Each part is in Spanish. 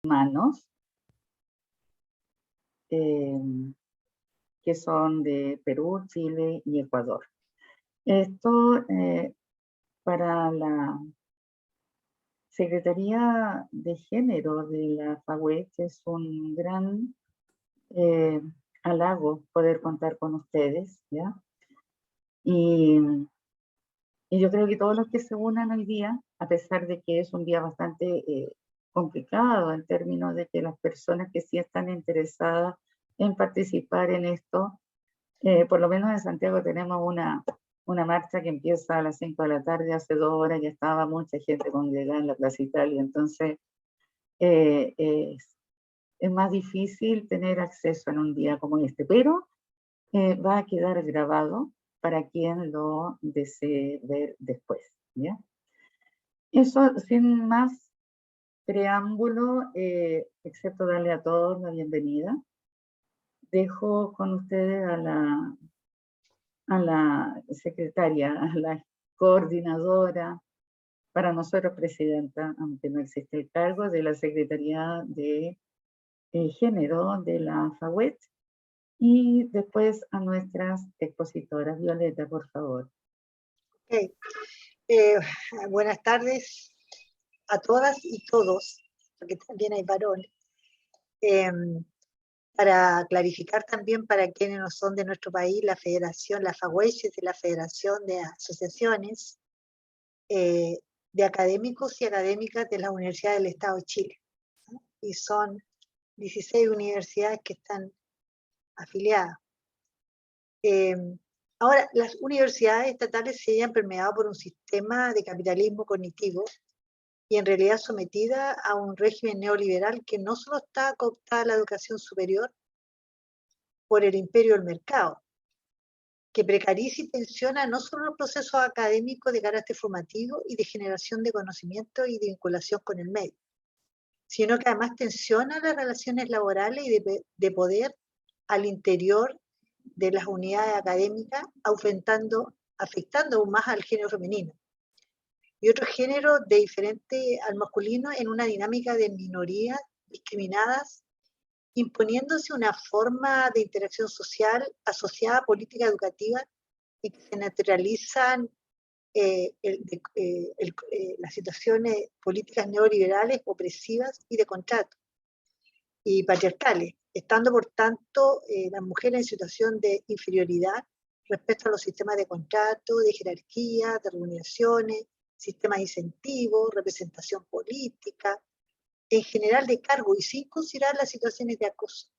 humanos, que son de Perú, Chile y Ecuador. Esto para la Secretaría de Género de la FAWET es un gran halago poder contar con ustedes, ¿ya? Y, y yo creo que todos los que se unan hoy día, a pesar de que es un día bastante complicado en términos de que las personas que sí están interesadas en participar en esto, por lo menos en Santiago tenemos una marcha que empieza a las 5 de la tarde, hace 2 horas ya estaba mucha gente congregada en la Plaza Italia, entonces es más difícil tener acceso en un día como este, pero va a quedar grabado para quien lo desee ver después, ¿ya? Eso, sin más preámbulo, excepto darle a todos la bienvenida, dejo con ustedes a la secretaria, a la coordinadora, para nosotros presidenta, aunque no existe el cargo, de la Secretaría de Género de la FAWET, y después a nuestras expositoras. Violeta, por favor. Okay. Buenas tardes a todas y todos, porque también hay varones. Para clarificar también para quienes no son de nuestro país, la federación, la FAWET es la Federación de Asociaciones de Académicos y Académicas de la Universidad del Estado de Chile, ¿no? Y son 16 universidades que están afiliadas. Ahora, las universidades estatales se hayan permeado por un sistema de capitalismo cognitivo y en realidad sometida a un régimen neoliberal que no solo está cooptada a la educación superior por el imperio del mercado, que precariza y tensiona no solo los procesos académicos de carácter formativo y de generación de conocimiento y de vinculación con el medio, sino que además tensiona las relaciones laborales y de poder al interior de las unidades académicas, afectando aún más al género femenino y otros géneros de diferente al masculino en una dinámica de minorías discriminadas, imponiéndose una forma de interacción social asociada a política educativa en que se naturalizan las situaciones políticas neoliberales, opresivas y de contrato, y patriarcales, estando por tanto las mujeres en situación de inferioridad respecto a los sistemas de contrato, de jerarquía, de remuneraciones, sistemas de incentivos, representación política, en general de cargo y sin considerar las situaciones de acoso.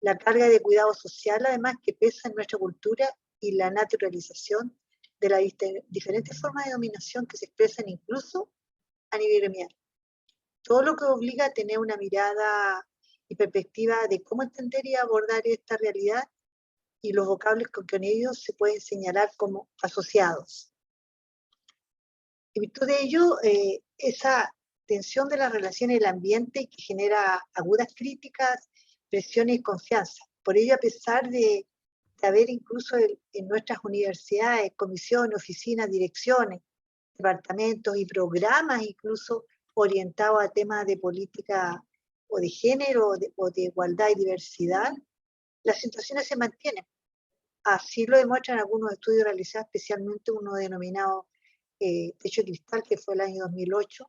La carga de cuidado social, además, que pesa en nuestra cultura y la naturalización de las diferentes formas de dominación que se expresan incluso a nivel gremial. Todo lo que obliga a tener una mirada y perspectiva de cómo entender y abordar esta realidad y los vocablos con ellos se pueden señalar como asociados. En virtud de ello, esa tensión de las relaciones del ambiente que genera agudas críticas, presiones y confianza. Por ello, a pesar de haber incluso en nuestras universidades, comisiones, oficinas, direcciones, departamentos y programas incluso orientados a temas de política o de género o de igualdad y diversidad, las situaciones se mantienen. Así lo demuestran algunos estudios realizados, especialmente uno denominado Techo de Cristal, que fue el año 2008,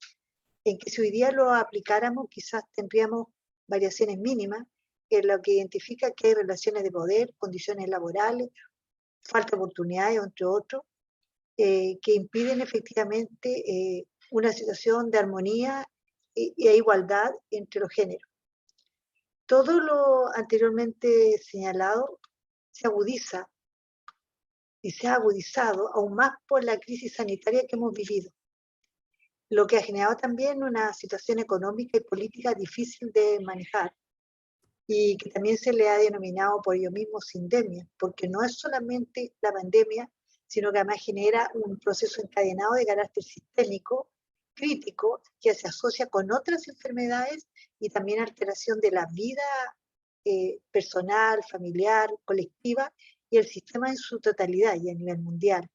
en que si hoy día lo aplicáramos quizás tendríamos variaciones mínimas en lo que identifica que hay relaciones de poder, condiciones laborales, falta de oportunidades, entre otros, que impiden efectivamente una situación de armonía e igualdad entre los géneros. Todo lo anteriormente señalado se agudiza y se ha agudizado aún más por la crisis sanitaria que hemos vivido, lo que ha generado también una situación económica y política difícil de manejar y que también se le ha denominado por ello mismo sindemia, porque no es solamente la pandemia, sino que además genera un proceso encadenado de carácter sistémico, crítico, que se asocia con otras enfermedades y también alteración de la vida personal, familiar, colectiva y el sistema en su totalidad y a nivel mundial.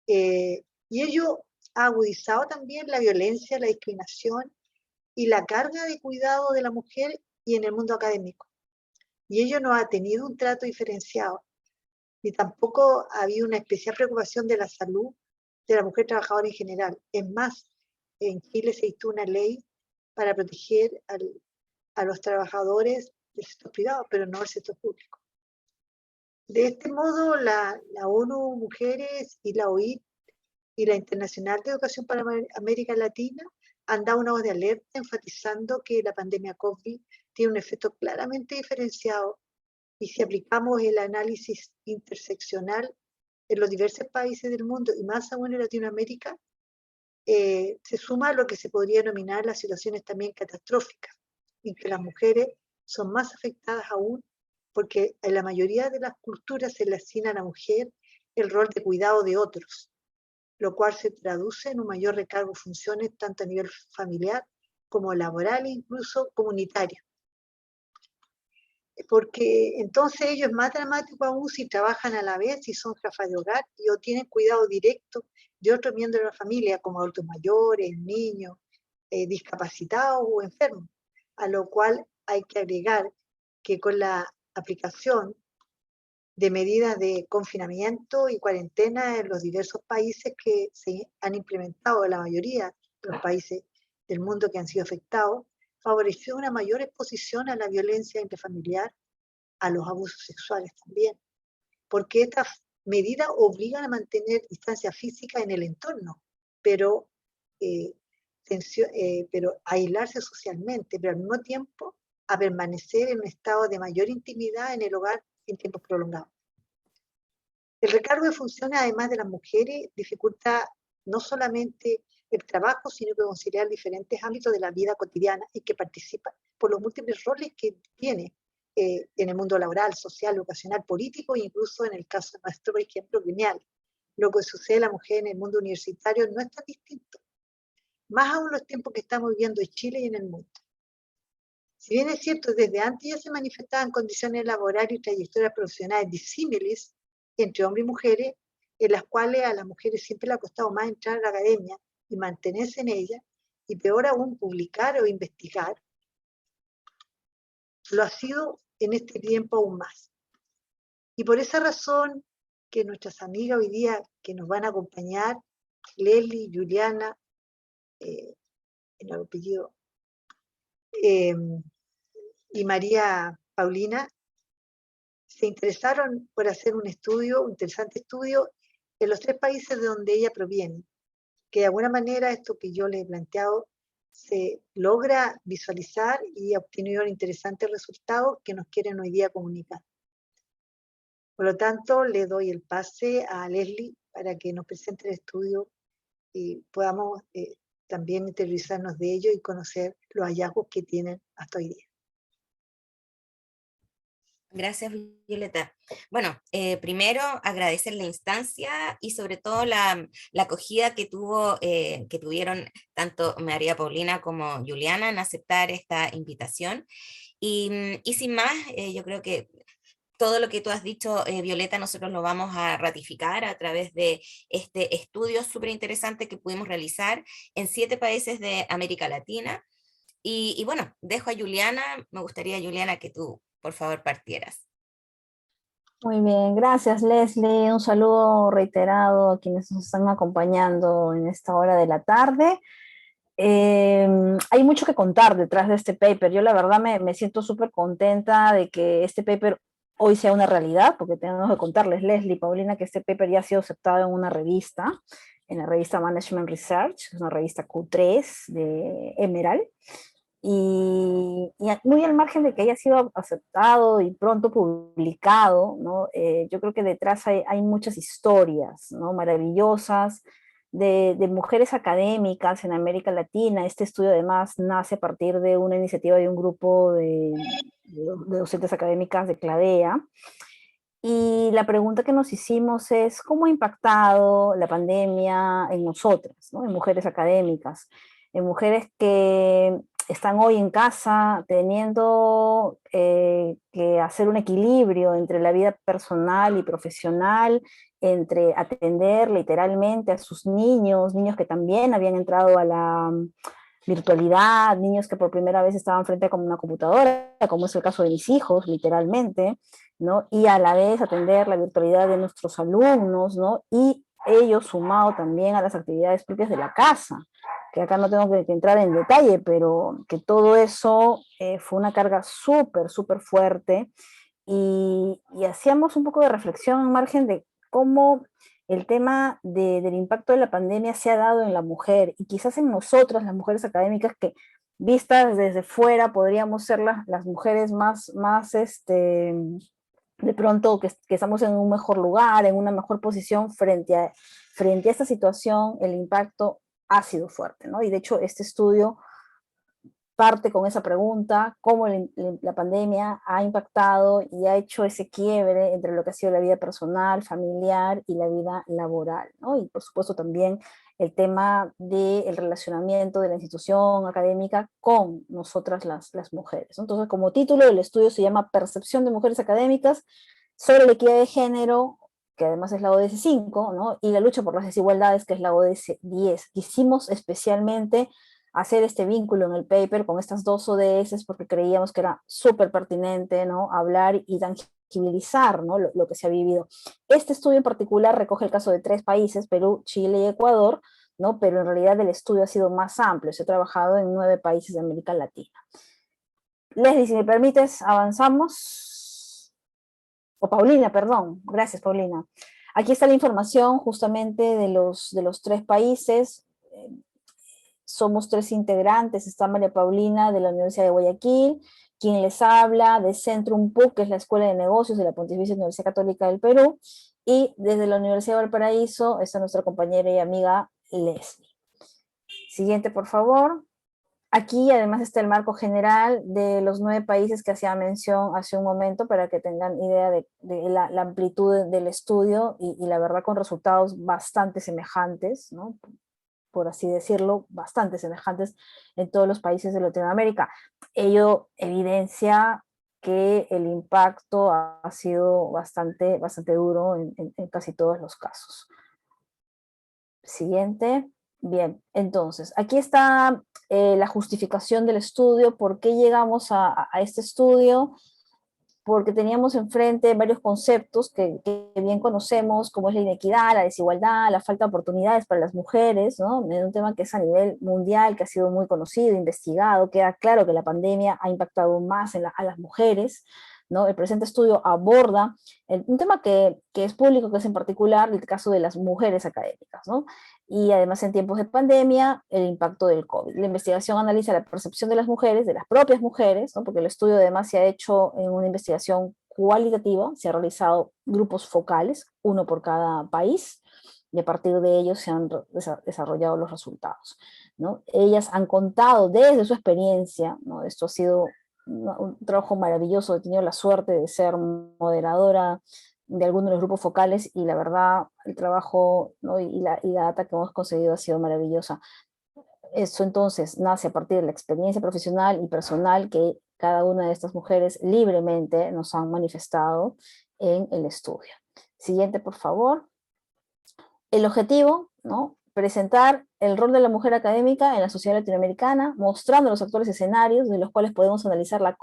Y ello ha agudizado también la violencia, la discriminación y la carga de cuidado de la mujer y en el mundo académico. Y ello no ha tenido un trato diferenciado, ni tampoco ha habido una especial preocupación de la salud de la mujer trabajadora en general. Es más, en Chile se dictó una ley para proteger a los trabajadores del sector privado, pero no del sector público. De este modo, la ONU Mujeres y la OIT y la Internacional de Educación para América Latina han dado una voz de alerta enfatizando que la pandemia COVID tiene un efecto claramente diferenciado y si aplicamos el análisis interseccional en los diversos países del mundo y más aún en Latinoamérica, se suma a lo que se podría denominar las situaciones también catastróficas, en que las mujeres son más afectadas aún porque en la mayoría de las culturas se le asigna a la mujer el rol de cuidado de otros, lo cual se traduce en un mayor recargo de funciones tanto a nivel familiar como laboral e incluso comunitario. Porque entonces ellos es más dramático aún si trabajan a la vez, si son jefas de hogar y o tienen cuidado directo de otros miembros de la familia, como adultos mayores, niños, discapacitados o enfermos, a lo cual hay que agregar que con la aplicación de medidas de confinamiento y cuarentena en los diversos países que se han implementado, en la mayoría de los países del mundo que han sido afectados, favoreció una mayor exposición a la violencia intrafamiliar, a los abusos sexuales también, porque estas medidas obligan a mantener distancia física en el entorno, pero, pero a aislarse socialmente, pero al mismo tiempo a permanecer en un estado de mayor intimidad en el hogar en tiempos prolongados. El recargo de funciones, además de las mujeres, dificulta no solamente el trabajo, sino que conciliar diferentes ámbitos de la vida cotidiana y que participa por los múltiples roles que tiene en el mundo laboral, social, vocacional, político e incluso en el caso de nuestro ejemplo gremial. Lo que sucede a la mujer en el mundo universitario no es tan distinto, más aún los tiempos que estamos viviendo en Chile y en el mundo. Si bien es cierto, desde antes ya se manifestaban condiciones laborales y trayectorias profesionales disímiles entre hombres y mujeres, en las cuales a las mujeres siempre le ha costado más entrar a la academia y mantenerse en ella, y peor aún publicar o investigar, lo ha sido en este tiempo aún más. Y por esa razón que nuestras amigas hoy día que nos van a acompañar, Leslie, Juliana, en el apellido, y María Paulina, se interesaron por hacer un estudio, un interesante estudio, en los 3 países de donde ella proviene, que de alguna manera esto que yo les he planteado se logra visualizar y ha obtenido interesantes resultados que nos quieren hoy día comunicar. Por lo tanto, le doy el pase a Leslie para que nos presente el estudio y podamos también interiorizarnos de ello y conocer los hallazgos que tienen hasta hoy día. Gracias, Violeta. Bueno, primero agradecer la instancia y sobre todo la acogida que tuvieron tanto María Paulina como Juliana en aceptar esta invitación. Y sin más, yo creo que todo lo que tú has dicho, Violeta, nosotros lo vamos a ratificar a través de este estudio súper interesante que pudimos realizar en 7 países de América Latina. Y bueno, dejo a Juliana, me gustaría, Juliana, que tú, por favor, partieras. Muy bien, gracias Leslie. Un saludo reiterado a quienes nos están acompañando en esta hora de la tarde. Hay mucho que contar detrás de este paper. Yo la verdad me siento súper contenta de que este paper hoy sea una realidad, porque tenemos que contarles, Leslie, Paulina, que este paper ya ha sido aceptado en una revista, en la revista Management Research, es una revista Q3 de Emerald, y muy al margen de que haya sido aceptado y pronto publicado, ¿no? Yo creo que detrás hay muchas historias, ¿no? Maravillosas de mujeres académicas en América Latina. Este estudio además nace a partir de una iniciativa de un grupo de docentes académicas de Cladea. Y la pregunta que nos hicimos es, ¿cómo ha impactado la pandemia en nosotras, ¿no? En mujeres académicas, en mujeres que están hoy en casa teniendo que hacer un equilibrio entre la vida personal y profesional, entre atender literalmente a sus niños que también habían entrado virtualidad, niños que por primera vez estaban frente a una computadora, como es el caso de mis hijos, literalmente, ¿no? Y a la vez atender la virtualidad de nuestros alumnos, ¿no? Y ello sumado también a las actividades propias de la casa, que acá no tengo que entrar en detalle, pero que todo eso fue una carga súper, súper fuerte, y hacíamos un poco de reflexión en margen de cómo el tema del impacto de la pandemia se ha dado en la mujer, y quizás en nosotras, las mujeres académicas, que vistas desde fuera podríamos ser las mujeres más de pronto que estamos en un mejor lugar, en una mejor posición frente a esta situación. El impacto ha sido fuerte, ¿no? Y de hecho este estudio parte con esa pregunta, cómo la pandemia ha impactado y ha hecho ese quiebre entre lo que ha sido la vida personal, familiar y la vida laboral, ¿no? Y por supuesto también el tema del relacionamiento de la institución académica con nosotras las mujeres, ¿no? Entonces, como título del estudio se llama Percepción de mujeres académicas sobre la equidad de género, que además es la ODS 5, ¿no? Y la lucha por las desigualdades, que es la ODS 10. Quisimos especialmente hacer este vínculo en el paper con estas dos ODS porque creíamos que era súper pertinente, ¿no? Hablar y tangibilizar, ¿no? Lo que se ha vivido. Este estudio en particular recoge el caso de 3 países, Perú, Chile y Ecuador, ¿no? Pero en realidad el estudio ha sido más amplio, se ha trabajado en 9 países de América Latina. Leslie, si me permites, avanzamos. O Paulina, perdón. Gracias, Paulina. Aquí está la información justamente de los 3 países. Somos 3 integrantes. Está María Paulina de la Universidad de Guayaquil, quien les habla de Centrum PUC, que es la Escuela de Negocios de la Pontificia Universidad Católica del Perú, y desde la Universidad de Valparaíso está nuestra compañera y amiga Leslie. Siguiente, por favor. Aquí además está el marco general de los 9 países que hacía mención hace un momento, para que tengan idea de la amplitud del estudio, y la verdad con resultados bastante semejantes, ¿no? Por así decirlo, bastante semejantes en todos los países de Latinoamérica. Ello evidencia que el impacto ha sido bastante duro en casi todos los casos. Siguiente. Bien, entonces, aquí está la justificación del estudio. ¿Por qué llegamos a este estudio? Porque teníamos enfrente varios conceptos que bien conocemos, como es la inequidad, la desigualdad, la falta de oportunidades para las mujeres, ¿no? Es un tema que es a nivel mundial, que ha sido muy conocido, investigado. Queda claro que la pandemia ha impactado más a las mujeres, ¿no? El presente estudio aborda un tema que es público, que es en particular el caso de las mujeres académicas, ¿no? Y además en tiempos de pandemia, el impacto del COVID. La investigación analiza la percepción de las mujeres, de las propias mujeres, ¿no? Porque el estudio además se ha hecho en una investigación cualitativa, se han realizado grupos focales, uno por cada país, y a partir de ellos se han desarrollado los resultados, ¿no? Ellas han contado desde su experiencia, ¿no? Esto ha sido un trabajo maravilloso. He tenido la suerte de ser moderadora de algunos de los grupos focales, y la verdad el trabajo, ¿no? y la data que hemos conseguido ha sido maravillosa. Eso entonces nace a partir de la experiencia profesional y personal que cada una de estas mujeres libremente nos han manifestado en el estudio. Siguiente, por favor. El objetivo, ¿no? Presentar el rol de la mujer académica en la sociedad latinoamericana, mostrando los actuales escenarios de los cuales podemos analizar la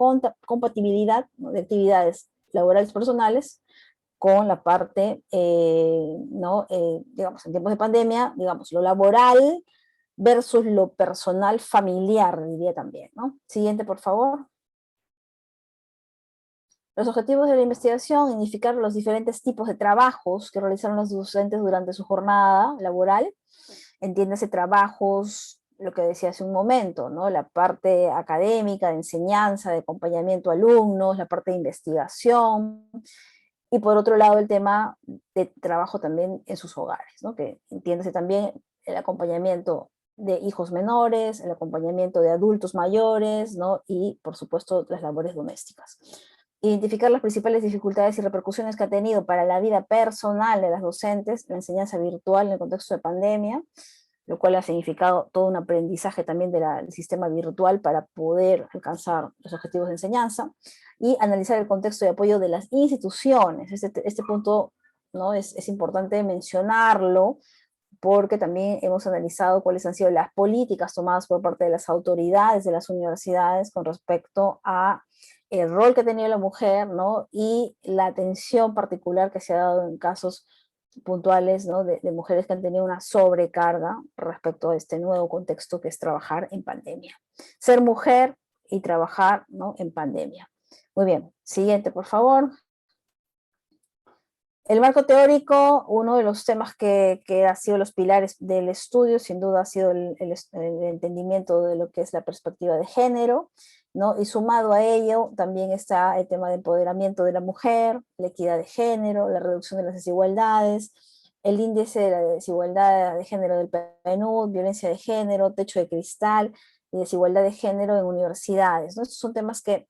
compatibilidad, ¿no? de actividades laborales personales con la parte, ¿no? Digamos, en tiempos de pandemia, digamos, lo laboral versus lo personal familiar, diría también, ¿no? Siguiente, por favor. Los objetivos de la investigación: identificar los diferentes tipos de trabajos que realizaron los docentes durante su jornada laboral. Entiéndase trabajos, lo que decía hace un momento, ¿no? La parte académica, de enseñanza, de acompañamiento a alumnos, la parte de investigación, y por otro lado el tema de trabajo también en sus hogares, ¿no? Que entiéndase también el acompañamiento de hijos menores, el acompañamiento de adultos mayores, ¿no? Y por supuesto las labores domésticas. Identificar las principales dificultades y repercusiones que ha tenido para la vida personal de las docentes la enseñanza virtual en el contexto de pandemia, lo cual ha significado todo un aprendizaje también del sistema virtual para poder alcanzar los objetivos de enseñanza, y analizar el contexto de apoyo de las instituciones. Este punto, ¿no? es importante mencionarlo, porque también hemos analizado cuáles han sido las políticas tomadas por parte de las autoridades de las universidades con respecto a el rol que ha tenido la mujer, ¿no? Y la atención particular que se ha dado en casos puntuales, ¿no? de mujeres que han tenido una sobrecarga respecto a este nuevo contexto que es trabajar en pandemia. Ser mujer y trabajar, ¿no? en pandemia. Muy bien, siguiente, por favor. El marco teórico, uno de los temas que ha sido los pilares del estudio, sin duda ha sido el entendimiento de lo que es la perspectiva de género, ¿no? Y sumado a ello también está el tema de empoderamiento de la mujer, la equidad de género, la reducción de las desigualdades, el índice de la desigualdad de género del PNUD, violencia de género, techo de cristal y desigualdad de género en universidades, ¿no? Estos son temas que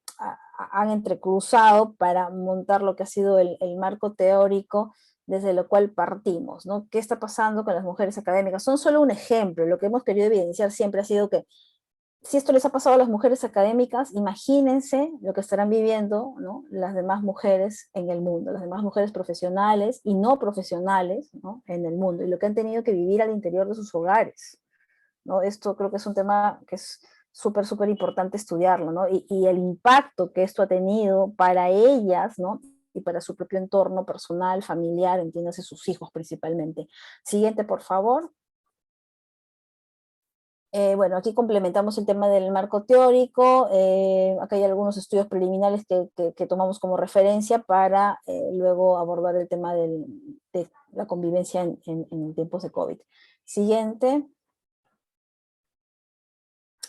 han entrecruzado para montar lo que ha sido el marco teórico desde lo cual partimos, ¿no? ¿Qué está pasando con las mujeres académicas? Son solo un ejemplo. Lo que hemos querido evidenciar siempre ha sido que si esto les ha pasado a las mujeres académicas, imagínense lo que estarán viviendo, ¿no? Las demás mujeres en el mundo, las demás mujeres profesionales y no profesionales, ¿no? en el mundo, y lo que han tenido que vivir al interior de sus hogares, ¿no? Esto creo que es un tema que es súper, súper importante estudiarlo, ¿no? Y el impacto que esto ha tenido para ellas, ¿no? Y para su propio entorno personal, familiar, entiéndase sus hijos principalmente. Siguiente, por favor. Bueno, aquí complementamos el tema del marco teórico. Acá hay algunos estudios preliminares que tomamos como referencia para luego abordar el tema de la convivencia en tiempos de COVID. Siguiente.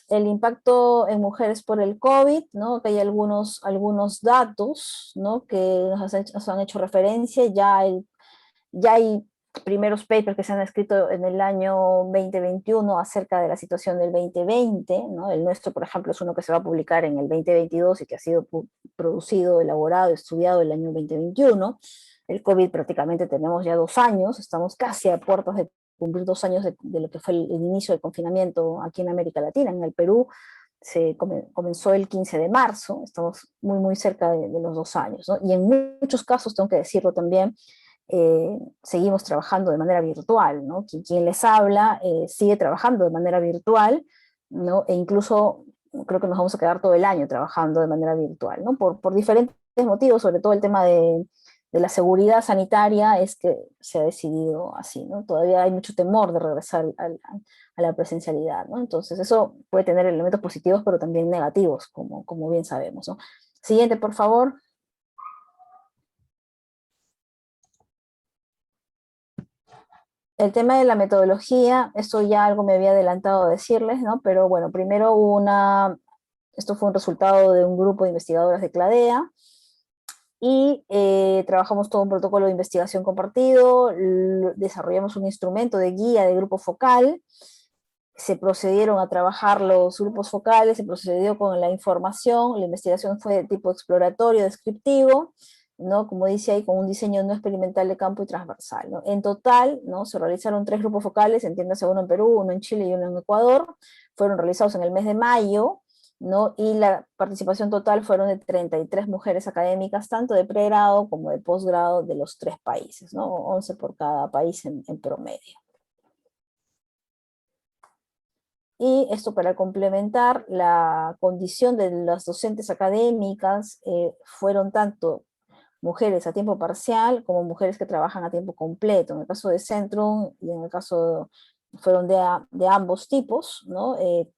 El impacto en mujeres por el COVID, ¿no? Acá hay algunos datos, ¿no? que nos han hecho referencia. Ya hay primeros papers que se han escrito en el año 2021 acerca de la situación del 2020, ¿no? El nuestro, por ejemplo, es uno que se va a publicar en el 2022 y que ha sido producido, elaborado, estudiado el año 2021. El COVID prácticamente tenemos ya 2 años, estamos casi a puertas de cumplir 2 años de lo que fue el inicio del confinamiento aquí en América Latina. En el Perú se comenzó el 15 de marzo, estamos muy, muy cerca de los 2 años, ¿no? Y en muchos casos, tengo que decirlo también, seguimos trabajando de manera virtual, ¿no? Quien les habla sigue trabajando de manera virtual, ¿no? E incluso creo que nos vamos a quedar todo el año trabajando de manera virtual, ¿no? Por diferentes motivos, sobre todo el tema de la seguridad sanitaria es que se ha decidido así, ¿no? Todavía hay mucho temor de regresar a la presencialidad, ¿no? Entonces eso puede tener elementos positivos, pero también negativos, como bien sabemos, ¿no? Siguiente, por favor. El tema de la metodología, esto ya algo me había adelantado a decirles, ¿no? Pero bueno, primero esto fue un resultado de un grupo de investigadoras de CLADEA, y trabajamos todo un protocolo de investigación compartido, desarrollamos un instrumento de guía de grupo focal, se procedieron a trabajar los grupos focales, se procedió con la información, la investigación fue de tipo exploratorio, descriptivo, ¿no? Como dice ahí, con un diseño no experimental de campo y transversal, ¿no? En total, ¿no? Se realizaron 3 grupos focales, entiéndase, uno en Perú, uno en Chile y uno en Ecuador, fueron realizados en el mes de mayo, ¿no? Y la participación total fueron de 33 mujeres académicas, tanto de pregrado como de posgrado de los 3 países, ¿no? 11 por cada país en promedio. Y esto para complementar la condición de las docentes académicas, fueron tanto mujeres a tiempo parcial como mujeres que trabajan a tiempo completo. En el caso de Centrum y en el caso fueron de ambos tipos, ¿no?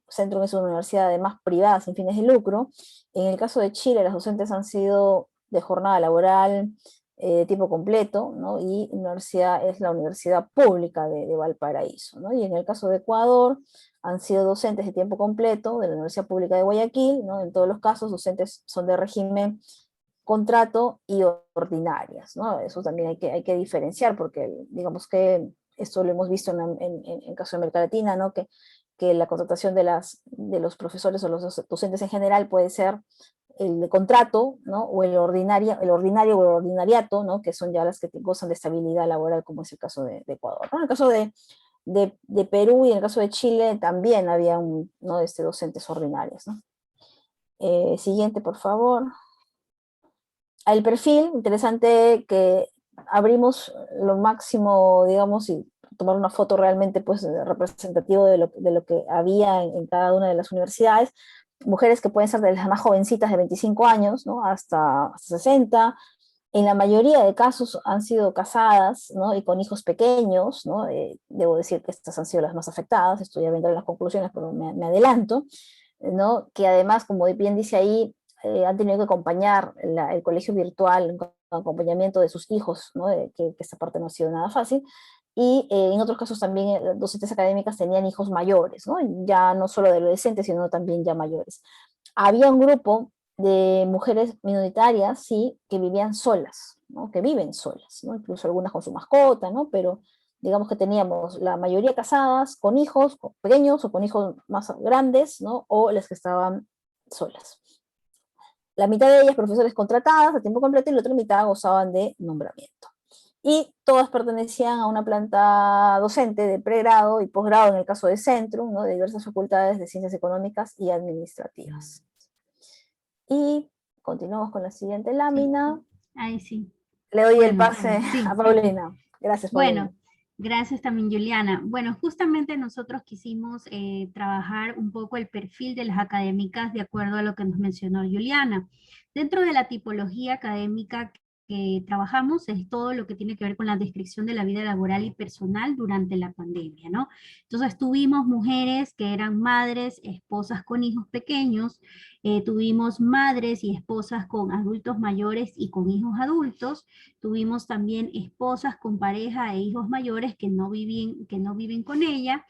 Centrum es una universidad además privada sin fines de lucro. En el caso de Chile, las docentes han sido de jornada laboral, tiempo completo, ¿no? Y es la Universidad Pública de Valparaíso, ¿no? Y en el caso de Ecuador, han sido docentes de tiempo completo de la Universidad Pública de Guayaquil, ¿no? En todos los casos, docentes son de régimen contrato y ordinarias, ¿no? Eso también hay que diferenciar, porque digamos que esto lo hemos visto en el caso de América Latina, ¿no? Que la contratación de los profesores o los docentes en general puede ser el de contrato, ¿no? O el ordinario o el ordinariato, ¿no? Que son ya las que gozan de estabilidad laboral, como es el caso de Ecuador, ¿no? En el caso de Perú y en el caso de Chile también había ¿no? docentes ordinarios, ¿no? Siguiente, por favor. El perfil, interesante que abrimos lo máximo, digamos, y tomar una foto realmente pues, representativa de lo que había en cada una de las universidades. Mujeres que pueden ser de las más jovencitas de 25 años, ¿no? hasta 60. En la mayoría de casos han sido casadas, ¿no? Y con hijos pequeños, ¿no? Debo decir que estas han sido las más afectadas, estoy ya viendo las conclusiones, pero me adelanto, ¿no? Que además, como bien dice ahí, han tenido que acompañar el colegio virtual con acompañamiento de sus hijos, ¿no? Que esta parte no ha sido nada fácil. Y en otros casos también docentes académicas tenían hijos mayores, ¿no? Ya no solo de adolescentes, sino también ya mayores. Había un grupo de mujeres minoritarias, sí, que vivían solas, ¿no? Que viven solas, ¿no? Incluso algunas con su mascota, ¿no? Pero digamos que teníamos la mayoría casadas, con hijos pequeños o con hijos más grandes, ¿no? O las que estaban solas. La mitad de ellas profesores contratadas a tiempo completo y la otra mitad gozaban de nombramiento. Y todas pertenecían a una planta docente de pregrado y posgrado, en el caso de Centrum, ¿no? De diversas facultades de ciencias económicas y administrativas. Y continuamos con la siguiente lámina. Ahí sí. Le doy el Bueno, pase sí. a Paulina. Gracias, Paulina. Bueno, gracias también, Juliana. Bueno, justamente nosotros quisimos trabajar un poco el perfil de las académicas de acuerdo a lo que nos mencionó Juliana. Dentro de la tipología académica que trabajamos es todo lo que tiene que ver con la descripción de la vida laboral y personal durante la pandemia, ¿no? Entonces tuvimos mujeres que eran madres, esposas con hijos pequeños, tuvimos madres y esposas con adultos mayores y con hijos adultos, tuvimos también esposas con pareja e hijos mayores que no viven con ella,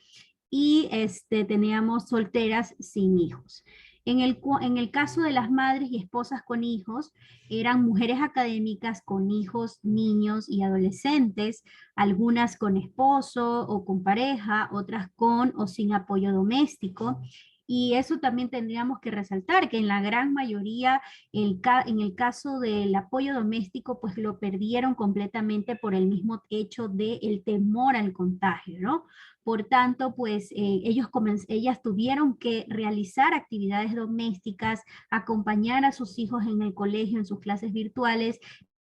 y teníamos solteras sin hijos. En el caso de las madres y esposas con hijos, eran mujeres académicas con hijos, niños y adolescentes, algunas con esposo o con pareja, otras con o sin apoyo doméstico. Y eso también tendríamos que resaltar, que en la gran mayoría, en el caso del apoyo doméstico, pues lo perdieron completamente por el mismo hecho del temor al contagio, ¿no? Por tanto, pues ellas tuvieron que realizar actividades domésticas, acompañar a sus hijos en el colegio, en sus clases virtuales,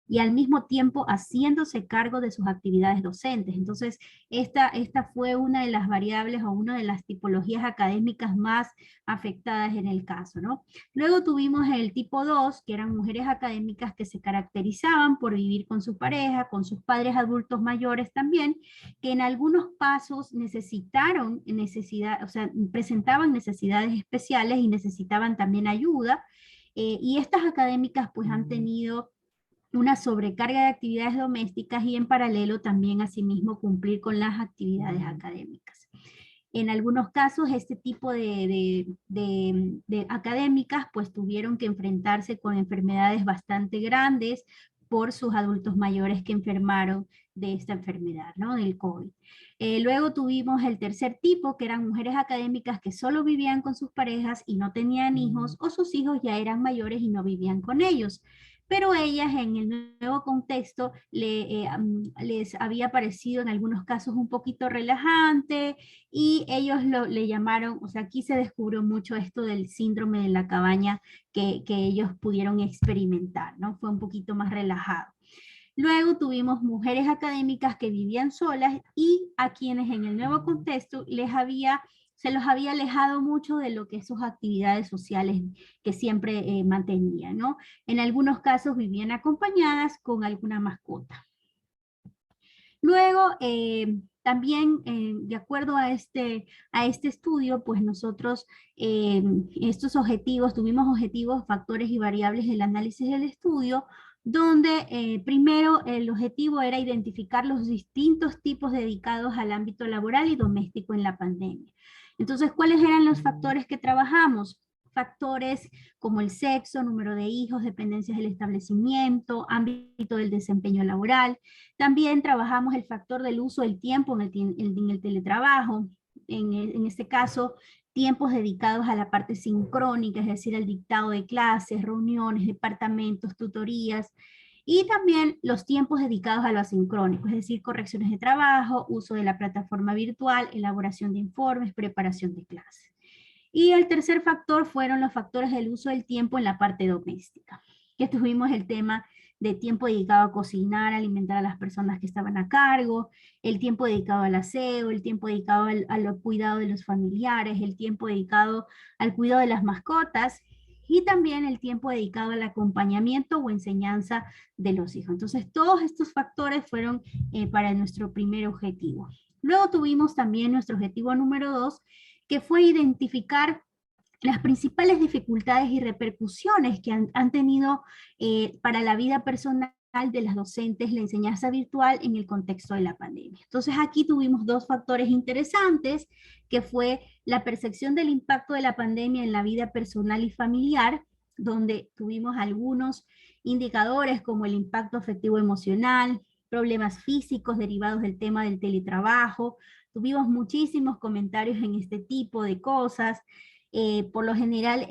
y al mismo tiempo haciéndose cargo de sus actividades docentes. Entonces, esta fue una de las variables o una de las tipologías académicas más afectadas en el caso, ¿no? Luego tuvimos el tipo 2, que eran mujeres académicas que se caracterizaban por vivir con su pareja, con sus padres adultos mayores también, que en algunos casos presentaban necesidades especiales y necesitaban también ayuda, y estas académicas pues han tenido una sobrecarga de actividades domésticas y en paralelo también asimismo cumplir con las actividades académicas. En algunos casos este tipo de académicas pues tuvieron que enfrentarse con enfermedades bastante grandes por sus adultos mayores que enfermaron de esta enfermedad, ¿no? Del COVID. Luego tuvimos el tercer tipo, que eran mujeres académicas que solo vivían con sus parejas y no tenían hijos, o sus hijos ya eran mayores y no vivían con ellos. Pero ellas en el nuevo contexto les había parecido en algunos casos un poquito relajante, y ellos le llamaron, o sea, aquí se descubrió mucho esto del síndrome de la cabaña que ellos pudieron experimentar, ¿no? Fue un poquito más relajado. Luego tuvimos mujeres académicas que vivían solas y a quienes en el nuevo contexto se los había alejado mucho de lo que es sus actividades sociales que siempre mantenían, ¿no? En algunos casos vivían acompañadas con alguna mascota. Luego, también, de acuerdo a este estudio, pues nosotros, tuvimos objetivos, factores y variables del análisis del estudio, donde primero el objetivo era identificar los distintos tipos dedicados al ámbito laboral y doméstico en la pandemia. Entonces, ¿cuáles eran los factores que trabajamos? Factores como el sexo, número de hijos, dependencias del establecimiento, ámbito del desempeño laboral. También trabajamos el factor del uso del tiempo en el teletrabajo. En este caso, tiempos dedicados a la parte sincrónica, es decir, al dictado de clases, reuniones, departamentos, tutorías. Y también los tiempos dedicados a lo asincrónico, es decir, correcciones de trabajo, uso de la plataforma virtual, elaboración de informes, preparación de clases. Y el tercer factor fueron los factores del uso del tiempo en la parte doméstica. que tuvimos el tema de tiempo dedicado a cocinar, a alimentar a las personas que estaban a cargo, el tiempo dedicado al aseo, el tiempo dedicado al cuidado de los familiares, el tiempo dedicado al cuidado de las mascotas, y también el tiempo dedicado al acompañamiento o enseñanza de los hijos. Entonces, todos estos factores fueron para nuestro primer objetivo. Luego tuvimos también nuestro objetivo número 2, que fue identificar las principales dificultades y repercusiones que han tenido para la vida personal de las docentes la enseñanza virtual en el contexto de la pandemia. Entonces aquí tuvimos dos factores interesantes, que fue la percepción del impacto de la pandemia en la vida personal y familiar, donde tuvimos algunos indicadores como el impacto afectivo emocional, problemas físicos derivados del tema del teletrabajo. Tuvimos muchísimos comentarios en este tipo de cosas. Por lo general,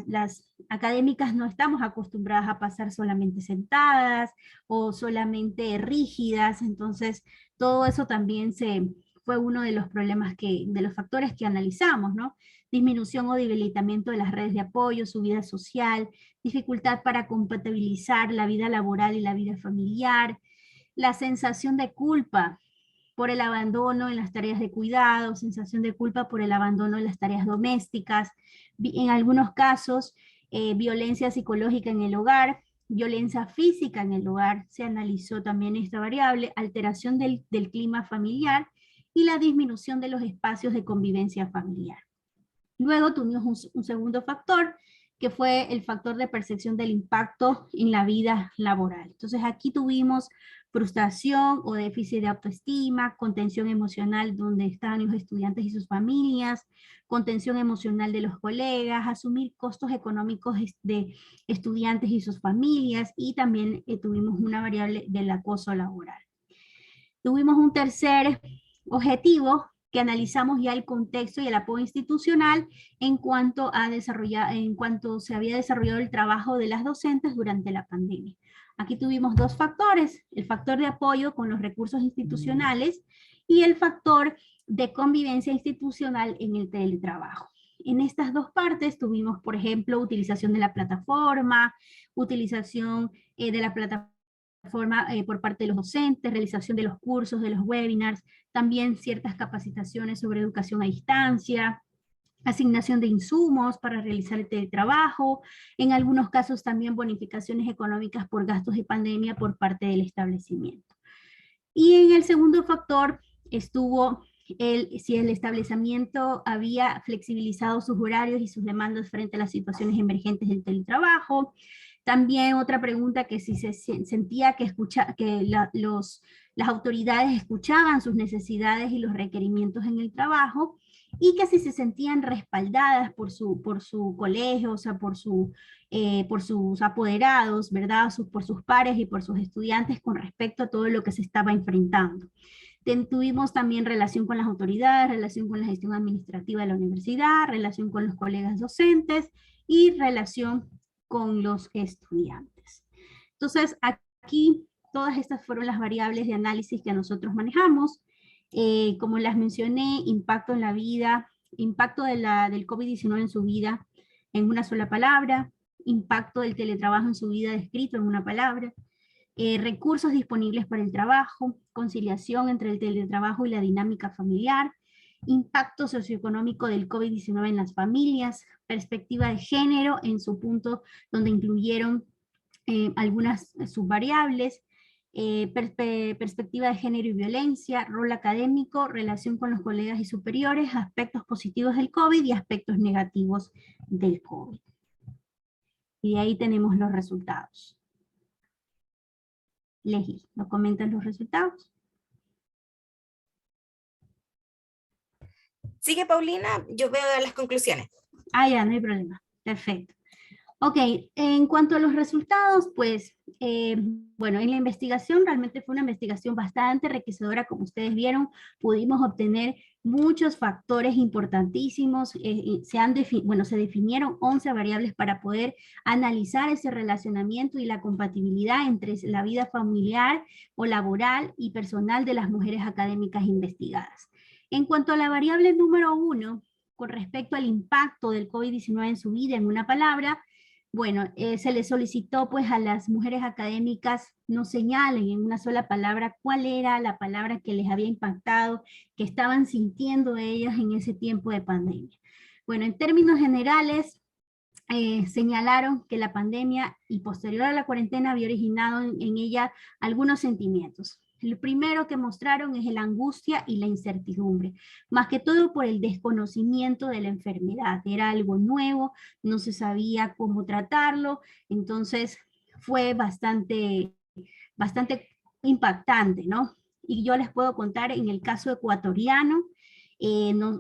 las académicas no estamos acostumbradas a pasar solamente sentadas o solamente rígidas, entonces todo eso también fue uno de los problemas de los factores que analizamos, ¿no? Disminución o debilitamiento de las redes de apoyo, su vida social, dificultad para compatibilizar la vida laboral y la vida familiar, la sensación de culpa por el abandono en las tareas de cuidado, sensación de culpa por el abandono en las tareas domésticas, en algunos casos violencia psicológica en el hogar, violencia física en el hogar, se analizó también esta variable, alteración del clima familiar y la disminución de los espacios de convivencia familiar. Luego tuvimos un segundo factor, que fue el factor de percepción del impacto en la vida laboral. Entonces aquí tuvimos frustración o déficit de autoestima, contención emocional donde estaban los estudiantes y sus familias, contención emocional de los colegas, asumir costos económicos de estudiantes y sus familias, y también tuvimos una variable del acoso laboral. Tuvimos un tercer objetivo, que analizamos ya el contexto y el apoyo institucional en cuanto se había desarrollado el trabajo de las docentes durante la pandemia. Aquí tuvimos dos factores, el factor de apoyo con los recursos institucionales y el factor de convivencia institucional en el teletrabajo. En estas dos partes tuvimos, por ejemplo, utilización de la plataforma, utilización de la plataforma por parte de los docentes, realización de los cursos, de los webinars, también ciertas capacitaciones sobre educación a distancia, asignación de insumos para realizar el teletrabajo, en algunos casos también bonificaciones económicas por gastos de pandemia por parte del establecimiento. Y en el segundo factor estuvo si el establecimiento había flexibilizado sus horarios y sus demandas frente a las situaciones emergentes del teletrabajo. También otra pregunta, que si se sentía que las autoridades escuchaban sus necesidades y los requerimientos en el trabajo, y que si se sentían respaldadas por su colegio, o sea, por sus apoderados, ¿verdad? Por sus pares y por sus estudiantes con respecto a todo lo que se estaba enfrentando. Tuvimos también relación con las autoridades, relación con la gestión administrativa de la universidad, relación con los colegas docentes y relación con los estudiantes. Entonces, aquí todas estas fueron las variables de análisis que nosotros manejamos. Como las mencioné, impacto en la vida, impacto del COVID-19 en su vida en una sola palabra, impacto del teletrabajo en su vida descrito en una palabra, recursos disponibles para el trabajo, conciliación entre el teletrabajo y la dinámica familiar, impacto socioeconómico del COVID-19 en las familias, perspectiva de género en su punto donde incluyeron algunas subvariables, perspectiva de género y violencia, rol académico, relación con los colegas y superiores, aspectos positivos del COVID y aspectos negativos del COVID. Y ahí tenemos los resultados. Leslie, ¿nos comentan los resultados? Sigue, Paulina, yo veo las conclusiones. Ah, ya, no hay problema. Perfecto. Ok, en cuanto a los resultados, pues, bueno, en la investigación realmente fue una investigación bastante enriquecedora, como ustedes vieron, pudimos obtener muchos factores importantísimos, se definieron 11 variables para poder analizar ese relacionamiento y la compatibilidad entre la vida familiar o laboral y personal de las mujeres académicas investigadas. En cuanto a la variable número 1, con respecto al impacto del COVID-19 en su vida, en una palabra, bueno, se les solicitó pues a las mujeres académicas no señalen en una sola palabra cuál era la palabra que les había impactado, que estaban sintiendo ellas en ese tiempo de pandemia. Bueno, en términos generales, señalaron que la pandemia y posterior a la cuarentena había originado en ella algunos sentimientos. El primero que mostraron es la angustia y la incertidumbre, más que todo por el desconocimiento de la enfermedad. Era algo nuevo, no se sabía cómo tratarlo, entonces fue bastante impactante, ¿no? Y yo les puedo contar en el caso ecuatoriano,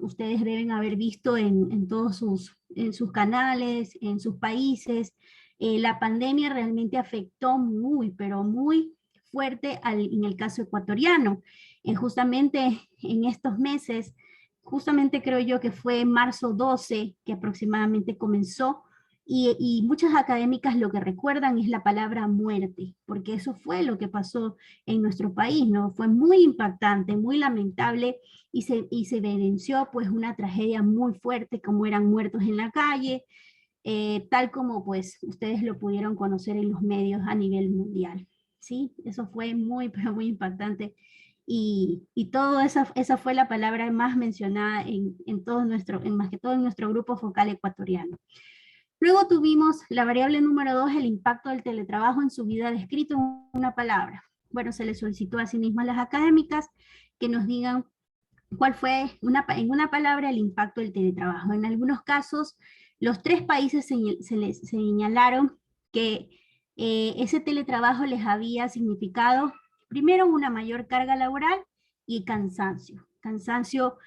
ustedes deben haber visto en todos en sus canales, en sus países, la pandemia realmente afectó muy, pero muy fuerte en el caso ecuatoriano. Justamente en estos meses, justamente creo yo que fue marzo 12 que aproximadamente comenzó, y muchas académicas lo que recuerdan es la palabra muerte, porque eso fue lo que pasó en nuestro país, ¿no? Fue muy impactante, muy lamentable, y se evidenció pues una tragedia muy fuerte, como eran muertos en la calle, tal como pues ustedes lo pudieron conocer en los medios a nivel mundial, ¿sí? Eso fue muy, pero muy impactante, y todo esa fue la palabra más mencionada en todo más que todo en nuestro grupo focal ecuatoriano. Luego tuvimos la variable número 2, el impacto del teletrabajo en su vida descrito en una palabra. Bueno, se les solicitó a sí mismo a las académicas que nos digan cuál fue en una palabra el impacto del teletrabajo. En algunos casos, los 3 países se les señalaron que ese teletrabajo les había significado, primero, una mayor carga laboral y cansancio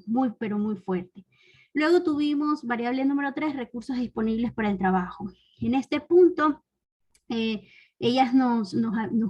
muy, pero muy fuerte. Luego tuvimos variable número 3, recursos disponibles para el trabajo. En este punto, ellas nos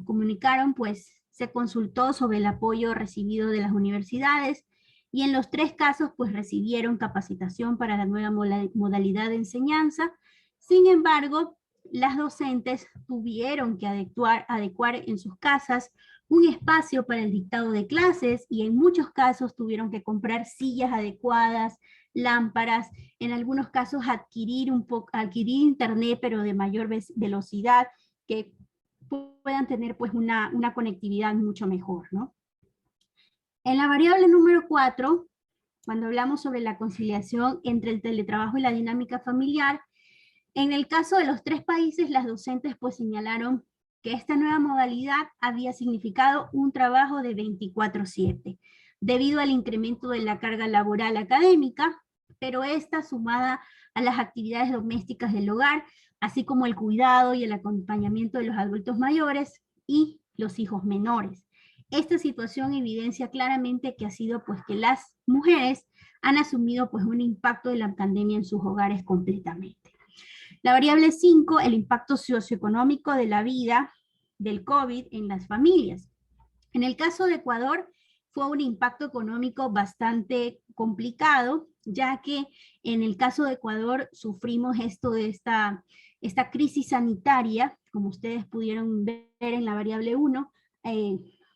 comunicaron, pues se consultó sobre el apoyo recibido de las universidades, y en los 3 casos pues recibieron capacitación para la nueva modalidad de enseñanza. Sin embargo, las docentes tuvieron que adecuar en sus casas un espacio para el dictado de clases, y en muchos casos tuvieron que comprar sillas adecuadas, lámparas, en algunos casos adquirir internet, pero de mayor velocidad, que puedan tener pues una conectividad mucho mejor, ¿no? En la variable número 4, cuando hablamos sobre la conciliación entre el teletrabajo y la dinámica familiar, en el caso de los 3 países, las docentes pues señalaron que esta nueva modalidad había significado un trabajo de 24/7, debido al incremento de la carga laboral académica, pero esta sumada a las actividades domésticas del hogar, así como el cuidado y el acompañamiento de los adultos mayores y los hijos menores. Esta situación evidencia claramente que ha sido pues que las mujeres han asumido pues un impacto de la pandemia en sus hogares completamente. La variable 5, el impacto socioeconómico de la vida del COVID en las familias. En el caso de Ecuador, fue un impacto económico bastante complicado, ya que en el caso de Ecuador sufrimos esta crisis sanitaria, como ustedes pudieron ver en la variable 1,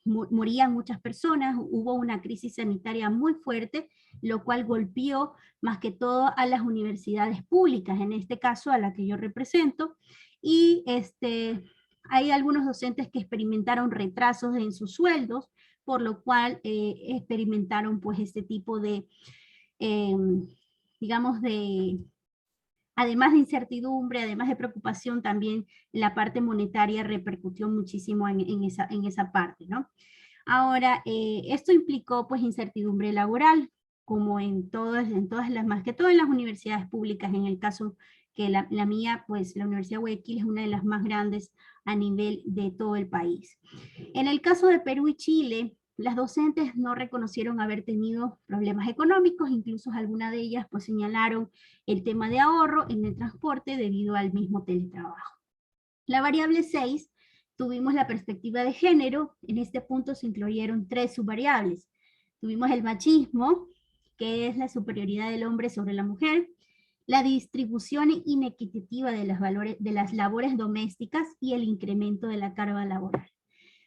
morían muchas personas, hubo una crisis sanitaria muy fuerte, lo cual golpeó más que todo a las universidades públicas, en este caso a la que yo represento, y hay algunos docentes que experimentaron retrasos en sus sueldos, por lo cual experimentaron pues este tipo de, digamos, además de incertidumbre, además de preocupación, también la parte monetaria repercutió muchísimo en esa parte, ¿no? Ahora, esto implicó pues incertidumbre laboral, como en todas las, más que todo en las universidades públicas, en el caso que la mía, pues la Universidad de Guayaquil es una de las más grandes a nivel de todo el país. En el caso de Perú y Chile, las docentes no reconocieron haber tenido problemas económicos, incluso algunas de ellas pues señalaron el tema de ahorro en el transporte debido al mismo teletrabajo. La variable 6, tuvimos la perspectiva de género. En este punto se incluyeron 3 subvariables. Tuvimos el machismo, que es la superioridad del hombre sobre la mujer, la distribución inequitativa de las labores domésticas y el incremento de la carga laboral.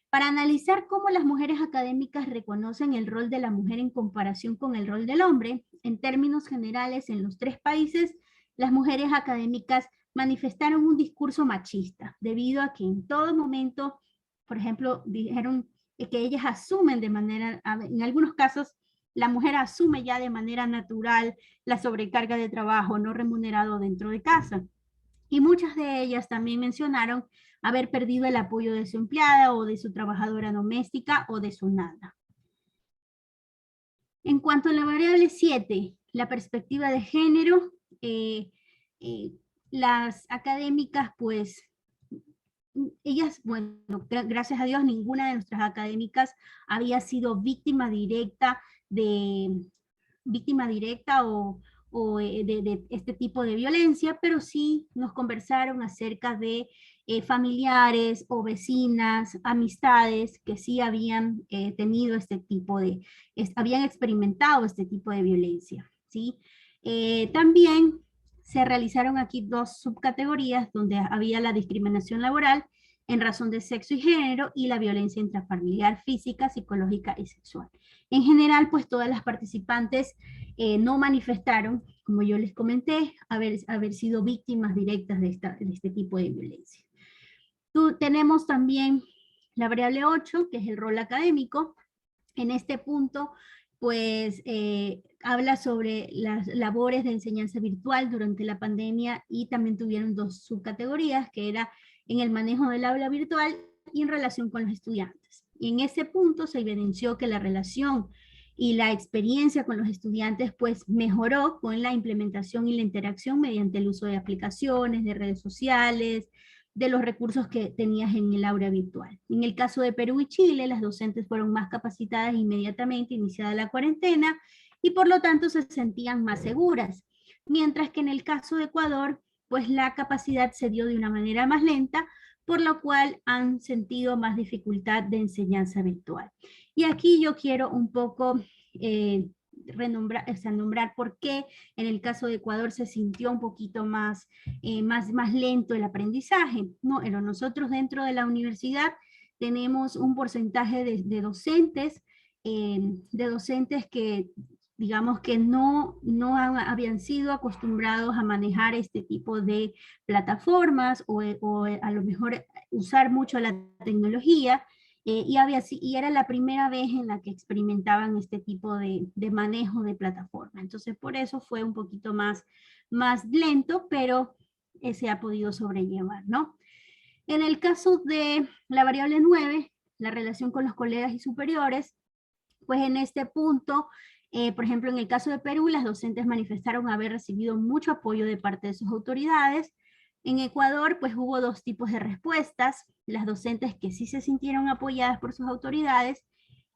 Para analizar cómo las mujeres académicas reconocen el rol de la mujer en comparación con el rol del hombre, en términos generales, en los 3 países, las mujeres académicas manifestaron un discurso machista, debido a que en todo momento, por ejemplo, dijeron que ellas asumen de manera, en algunos casos, la mujer asume ya de manera natural la sobrecarga de trabajo no remunerado dentro de casa. Y muchas de ellas también mencionaron haber perdido el apoyo de su empleada o de su trabajadora doméstica o de su nana. En cuanto a la variable 7, la perspectiva de género, las académicas, pues, ellas, bueno, gracias a Dios, ninguna de nuestras académicas había sido víctima directa de este tipo de violencia, pero sí nos conversaron acerca de familiares o vecinas, amistades que sí habían tenido habían experimentado este tipo de violencia, ¿sí? También se realizaron aquí 2 subcategorías donde había la discriminación laboral en razón de sexo y género y la violencia intrafamiliar física, psicológica y sexual. En general, pues todas las participantes no manifestaron, como yo les comenté, haber sido víctimas directas de este tipo de violencia. Tenemos también la variable 8, que es el rol académico. En este punto, pues habla sobre las labores de enseñanza virtual durante la pandemia y también tuvieron 2 subcategorías, que era en el manejo del aula virtual y en relación con los estudiantes. Y en ese punto se evidenció que la relación y la experiencia con los estudiantes pues mejoró con la implementación y la interacción mediante el uso de aplicaciones, de redes sociales, de los recursos que tenías en el aula virtual. En el caso de Perú y Chile, las docentes fueron más capacitadas inmediatamente iniciada la cuarentena y por lo tanto se sentían más seguras. Mientras que en el caso de Ecuador, pues la capacidad se dio de una manera más lenta, por lo cual han sentido más dificultad de enseñanza virtual. Y aquí yo quiero un poco nombrar por qué en el caso de Ecuador se sintió un poquito más lento el aprendizaje. No, pero nosotros dentro de la universidad tenemos un porcentaje de docentes que digamos que no habían sido acostumbrados a manejar este tipo de plataformas o a lo mejor usar mucho la tecnología, y era la primera vez en la que experimentaban este tipo de manejo de plataforma. Entonces por eso fue un poquito más lento, pero se ha podido sobrellevar, ¿no? En el caso de la variable 9, la relación con los colegas y superiores, pues en este punto, por ejemplo, en el caso de Perú, las docentes manifestaron haber recibido mucho apoyo de parte de sus autoridades. En Ecuador, pues hubo 2 tipos de respuestas, las docentes que sí se sintieron apoyadas por sus autoridades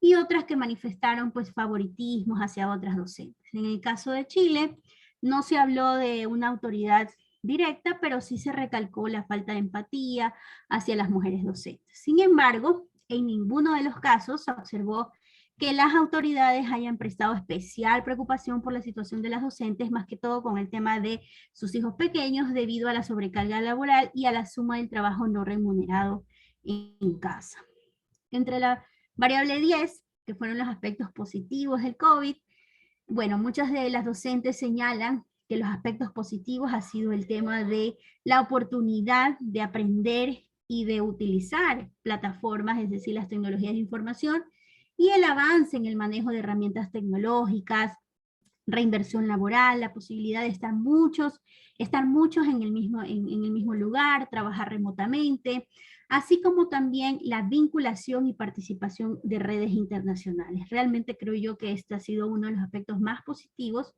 y otras que manifestaron pues favoritismos hacia otras docentes. En el caso de Chile, no se habló de una autoridad directa, pero sí se recalcó la falta de empatía hacia las mujeres docentes. Sin embargo, en ninguno de los casos se observó que las autoridades hayan prestado especial preocupación por la situación de las docentes, más que todo con el tema de sus hijos pequeños debido a la sobrecarga laboral y a la suma del trabajo no remunerado en casa. Entre la variable 10, que fueron los aspectos positivos del COVID, bueno, muchas de las docentes señalan que los aspectos positivos ha sido el tema de la oportunidad de aprender y de utilizar plataformas, es decir, las tecnologías de información, y el avance en el manejo de herramientas tecnológicas, reinversión laboral, la posibilidad de estar muchos en el mismo lugar, trabajar remotamente, así como también la vinculación y participación de redes internacionales. Realmente creo yo que este ha sido uno de los aspectos más positivos.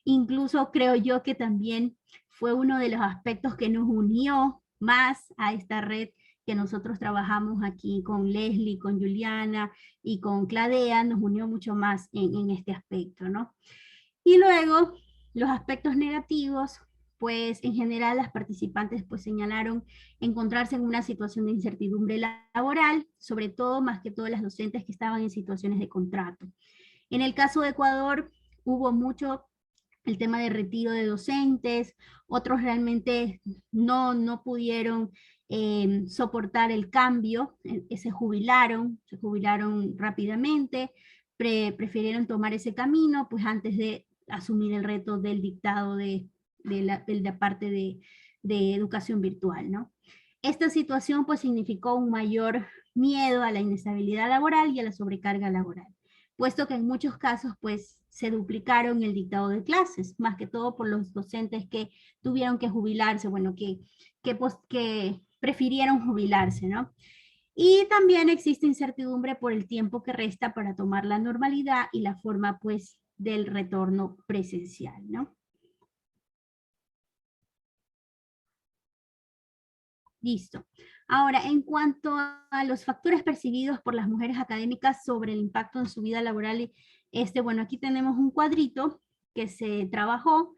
Incluso creo yo que también fue uno de los aspectos que nos unió más a esta red que nosotros trabajamos aquí con Leslie, con Juliana y con Cladea, nos unió mucho más en este aspecto, ¿no? Y luego, los aspectos negativos, pues en general las participantes pues señalaron encontrarse en una situación de incertidumbre laboral, sobre todo más que todas las docentes que estaban en situaciones de contrato. En el caso de Ecuador hubo mucho el tema de retiro de docentes, otros realmente no pudieron soportar el cambio, se jubilaron rápidamente, prefirieron tomar ese camino, pues antes de asumir el reto del dictado de parte de educación virtual, ¿no? Esta situación pues significó un mayor miedo a la inestabilidad laboral y a la sobrecarga laboral, puesto que en muchos casos pues se duplicaron el dictado de clases, más que todo por los docentes que tuvieron que jubilarse, bueno, que prefirieron jubilarse, ¿no? Y también existe incertidumbre por el tiempo que resta para tomar la normalidad y la forma pues del retorno presencial, ¿no? Listo. Ahora, en cuanto a los factores percibidos por las mujeres académicas sobre el impacto en su vida laboral, bueno, aquí tenemos un cuadrito que se trabajó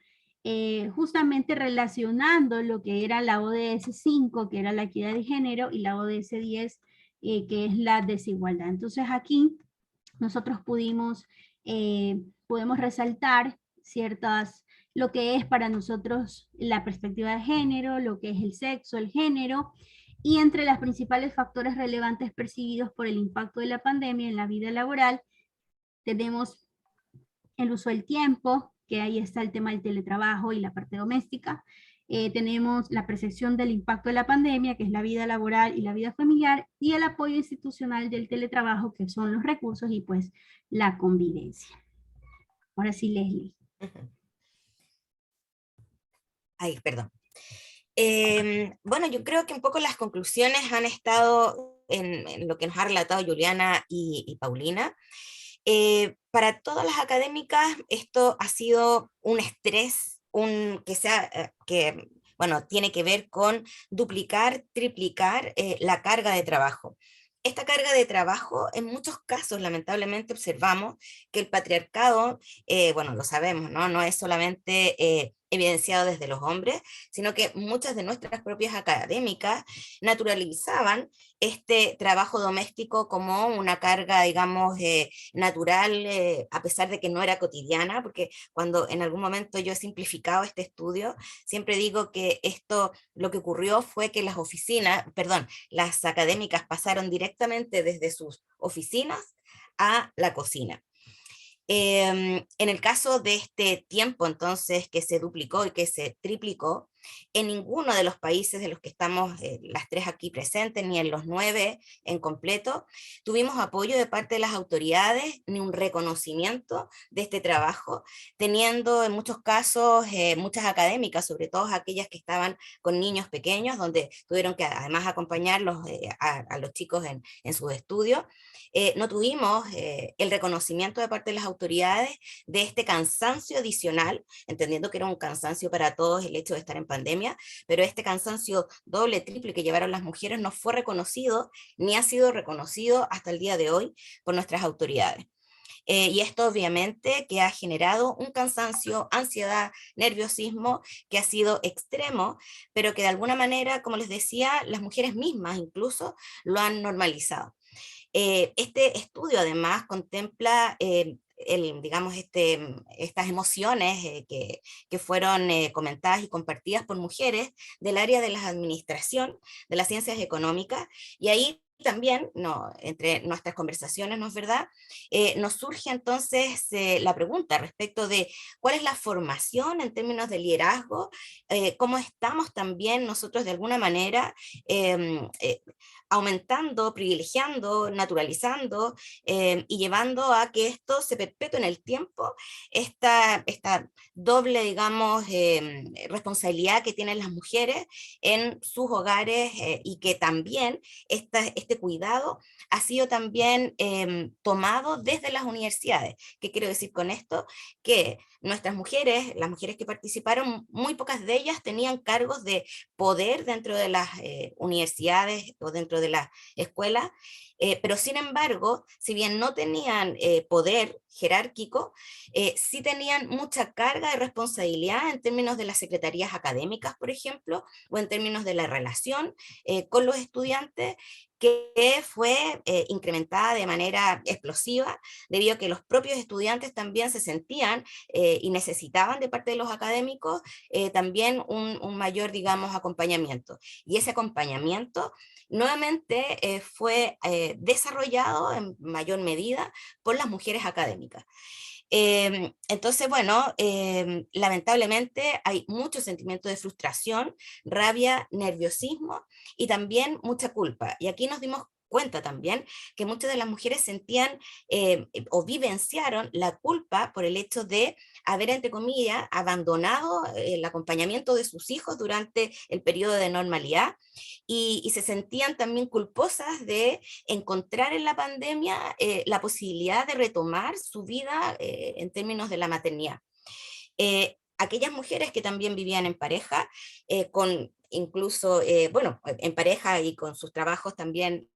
justamente relacionando lo que era la ODS 5, que era la equidad de género, y la ODS 10, que es la desigualdad. Entonces aquí nosotros podemos resaltar lo que es para nosotros la perspectiva de género, lo que es el sexo, el género, y entre los principales factores relevantes percibidos por el impacto de la pandemia en la vida laboral, tenemos el uso del tiempo, que ahí está el tema del teletrabajo y la parte doméstica. Tenemos la percepción del impacto de la pandemia, que es la vida laboral y la vida familiar, y el apoyo institucional del teletrabajo, que son los recursos y pues la convivencia. Ahora sí, Leslie. Ay, perdón. Bueno, yo creo que un poco las conclusiones han estado en lo que nos ha relatado Juliana y Paulina. Para todas las académicas esto ha sido un estrés, que bueno, tiene que ver con duplicar, triplicar la carga de trabajo. Esta carga de trabajo, en muchos casos, lamentablemente, observamos que el patriarcado, bueno, lo sabemos, ¿no? No es solamente evidenciado desde los hombres, sino que muchas de nuestras propias académicas naturalizaban este trabajo doméstico como una carga, digamos, natural, a pesar de que no era cotidiana, porque cuando en algún momento yo he simplificado este estudio, siempre digo que esto, lo que ocurrió fue que las académicas pasaron directamente desde sus oficinas a la cocina. En el caso de este tiempo, entonces, que se duplicó y que se triplicó, en ninguno de los países de los que estamos las tres aquí presentes, ni en los 9 en completo, tuvimos apoyo de parte de las autoridades, ni un reconocimiento de este trabajo, teniendo en muchos casos muchas académicas, sobre todo aquellas que estaban con niños pequeños, donde tuvieron que además acompañarlos a los chicos en sus estudios. No tuvimos el reconocimiento de parte de las autoridades de este cansancio adicional, entendiendo que era un cansancio para todos el hecho de estar en pandemia, pero este cansancio doble, triple que llevaron las mujeres no fue reconocido, ni ha sido reconocido hasta el día de hoy por nuestras autoridades. Y esto obviamente que ha generado un cansancio, ansiedad, nerviosismo que ha sido extremo, pero que de alguna manera, como les decía, las mujeres mismas incluso lo han normalizado. Este estudio además contempla estas emociones que fueron comentadas y compartidas por mujeres del área de la administración, de las ciencias económicas, y ahí también, entre nuestras conversaciones, ¿no es verdad? Nos surge entonces la pregunta respecto de cuál es la formación en términos de liderazgo, cómo estamos también nosotros de alguna manera aumentando, privilegiando, naturalizando y llevando a que esto se perpetúe en el tiempo, esta doble, digamos, responsabilidad que tienen las mujeres en sus hogares y que también este cuidado ha sido también tomado desde las universidades. ¿Qué quiero decir con esto? Que nuestras mujeres, las mujeres que participaron, muy pocas de ellas tenían cargos de poder dentro de las universidades o dentro de las escuelas, pero sin embargo, si bien no tenían poder jerárquico, sí tenían mucha carga de responsabilidad en términos de las secretarías académicas, por ejemplo, o en términos de la relación con los estudiantes, que fue incrementada de manera explosiva, debido a que los propios estudiantes también se sentían y necesitaban de parte de los académicos también un mayor, digamos, acompañamiento. Y ese acompañamiento nuevamente fue desarrollado en mayor medida por las mujeres académicas. Entonces, bueno, lamentablemente hay mucho sentimiento de frustración, rabia, nerviosismo y también mucha culpa. Y aquí nos dimos cuenta también que muchas de las mujeres sentían o vivenciaron la culpa por el hecho de haber, entre comillas, abandonado el acompañamiento de sus hijos durante el periodo de normalidad y se sentían también culposas de encontrar en la pandemia la posibilidad de retomar su vida en términos de la maternidad. Aquellas mujeres que también vivían en pareja, con incluso, bueno, en pareja y con sus trabajos también,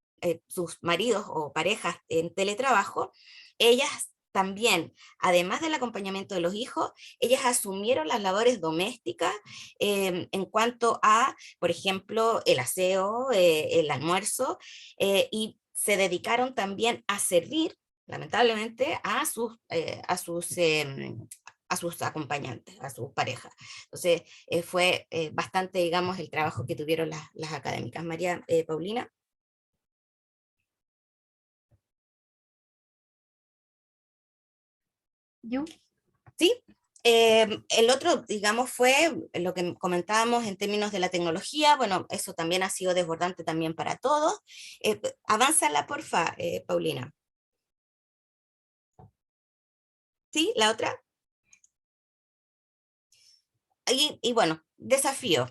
sus maridos o parejas en teletrabajo, ellas también, además del acompañamiento de los hijos, ellas asumieron las labores domésticas en cuanto a, por ejemplo, el aseo, el almuerzo, y se dedicaron también a servir, lamentablemente, a sus acompañantes, a sus parejas. Entonces, fue bastante, digamos, el trabajo que tuvieron las académicas. María Paulina. ¿Yo? Sí. El otro, digamos, fue lo que comentábamos en términos de la tecnología. Bueno, eso también ha sido desbordante también para todos. Avánzala, porfa, Paulina. ¿Sí? ¿La otra? Y bueno, desafío.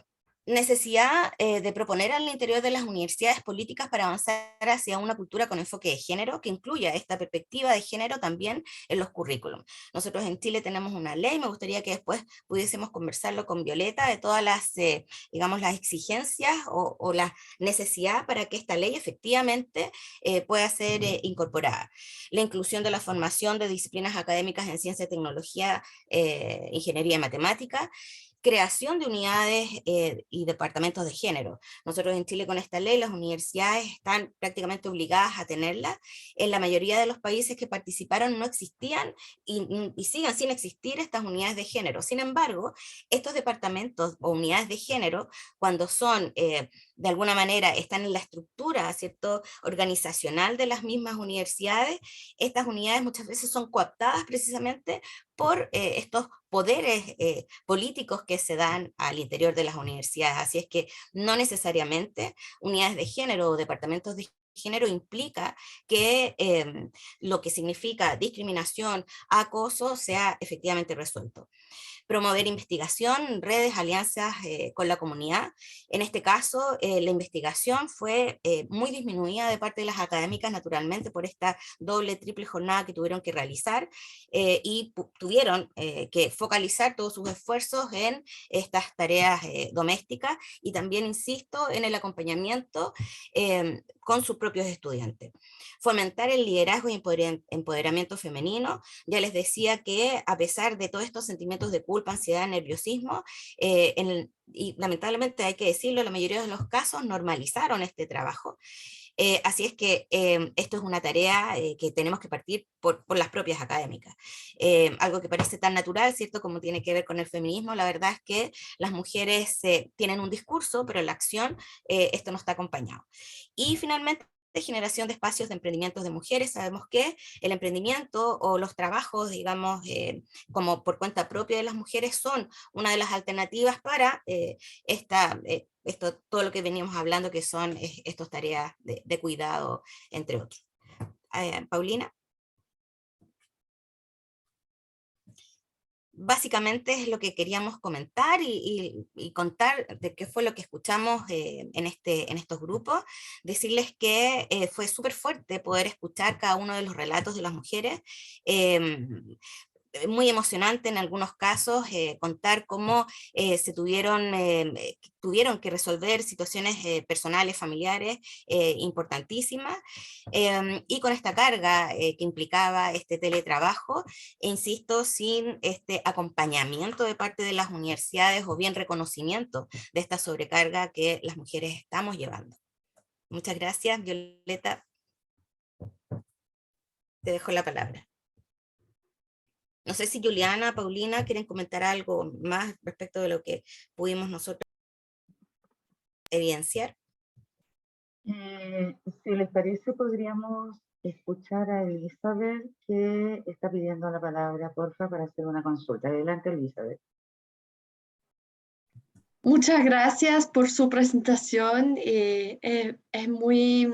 Necesidad de proponer al interior de las universidades políticas para avanzar hacia una cultura con enfoque de género que incluya esta perspectiva de género también en los currículums. Nosotros en Chile tenemos una ley, me gustaría que después pudiésemos conversarlo con Violeta de todas las, digamos, las exigencias o la necesidad para que esta ley efectivamente pueda ser incorporada. La inclusión de la formación de disciplinas académicas en ciencia, tecnología, ingeniería y matemática, creación de unidades y departamentos de género. Nosotros en Chile con esta ley las universidades están prácticamente obligadas a tenerla. En la mayoría de los países que participaron no existían y siguen sin existir estas unidades de género. Sin embargo, estos departamentos o unidades de género, cuando son de alguna manera, están en la estructura, ¿cierto?, organizacional de las mismas universidades, estas unidades muchas veces son cooptadas precisamente por estos poderes políticos que se dan al interior de las universidades. Así es que no necesariamente unidades de género o departamentos de género implica que lo que significa discriminación, acoso, sea efectivamente resuelto. Promover investigación, redes, alianzas con la comunidad. En este caso, la investigación fue muy disminuida de parte de las académicas, naturalmente, por esta doble, triple jornada que tuvieron que realizar y tuvieron que focalizar todos sus esfuerzos en estas tareas domésticas y también, insisto, en el acompañamiento con sus propios estudiantes. Fomentar el liderazgo y empoderamiento femenino. Ya les decía que a pesar de todos estos sentimientos de culpa, ansiedad, nerviosismo, y lamentablemente hay que decirlo, la mayoría de los casos normalizaron este trabajo. Así es que esto es una tarea que tenemos que partir por las propias académicas. Algo que parece tan natural, ¿cierto?, como tiene que ver con el feminismo, la verdad es que las mujeres tienen un discurso, pero en la acción esto no está acompañado. Y finalmente, de generación de espacios de emprendimientos de mujeres. Sabemos que el emprendimiento o los trabajos, digamos, como por cuenta propia de las mujeres son una de las alternativas para todo lo que veníamos hablando, que son estas tareas de cuidado, entre otros. Paulina. Básicamente es lo que queríamos comentar y contar de qué fue lo que escuchamos en estos grupos. Decirles que fue súper fuerte poder escuchar cada uno de los relatos de las mujeres. Muy emocionante en algunos casos contar cómo tuvieron que resolver situaciones personales, familiares importantísimas, y con esta carga que implicaba este teletrabajo, e insisto, sin este acompañamiento de parte de las universidades o bien reconocimiento de esta sobrecarga que las mujeres estamos llevando. Muchas gracias, Violeta. Te dejo la palabra. No sé si Juliana, Paulina, quieren comentar algo más respecto de lo que pudimos nosotros evidenciar. Si les parece, podríamos escuchar a Elizabeth, que está pidiendo la palabra, porfa, para hacer una consulta. Adelante, Elizabeth. Muchas gracias por su presentación. Es muy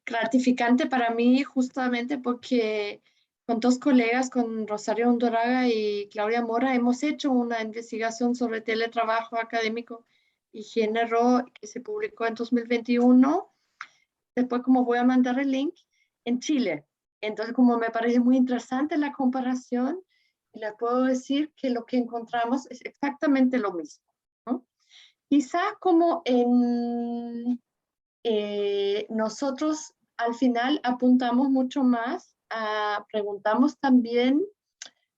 gratificante para mí, justamente porque con dos colegas, con Rosario Unduraga y Claudia Mora, hemos hecho una investigación sobre teletrabajo académico y género que se publicó en 2021. Después, como voy a mandar el link, en Chile. Entonces, como me parece muy interesante la comparación, les puedo decir que lo que encontramos es exactamente lo mismo, ¿no? Quizá como nosotros al final apuntamos mucho más, preguntamos también,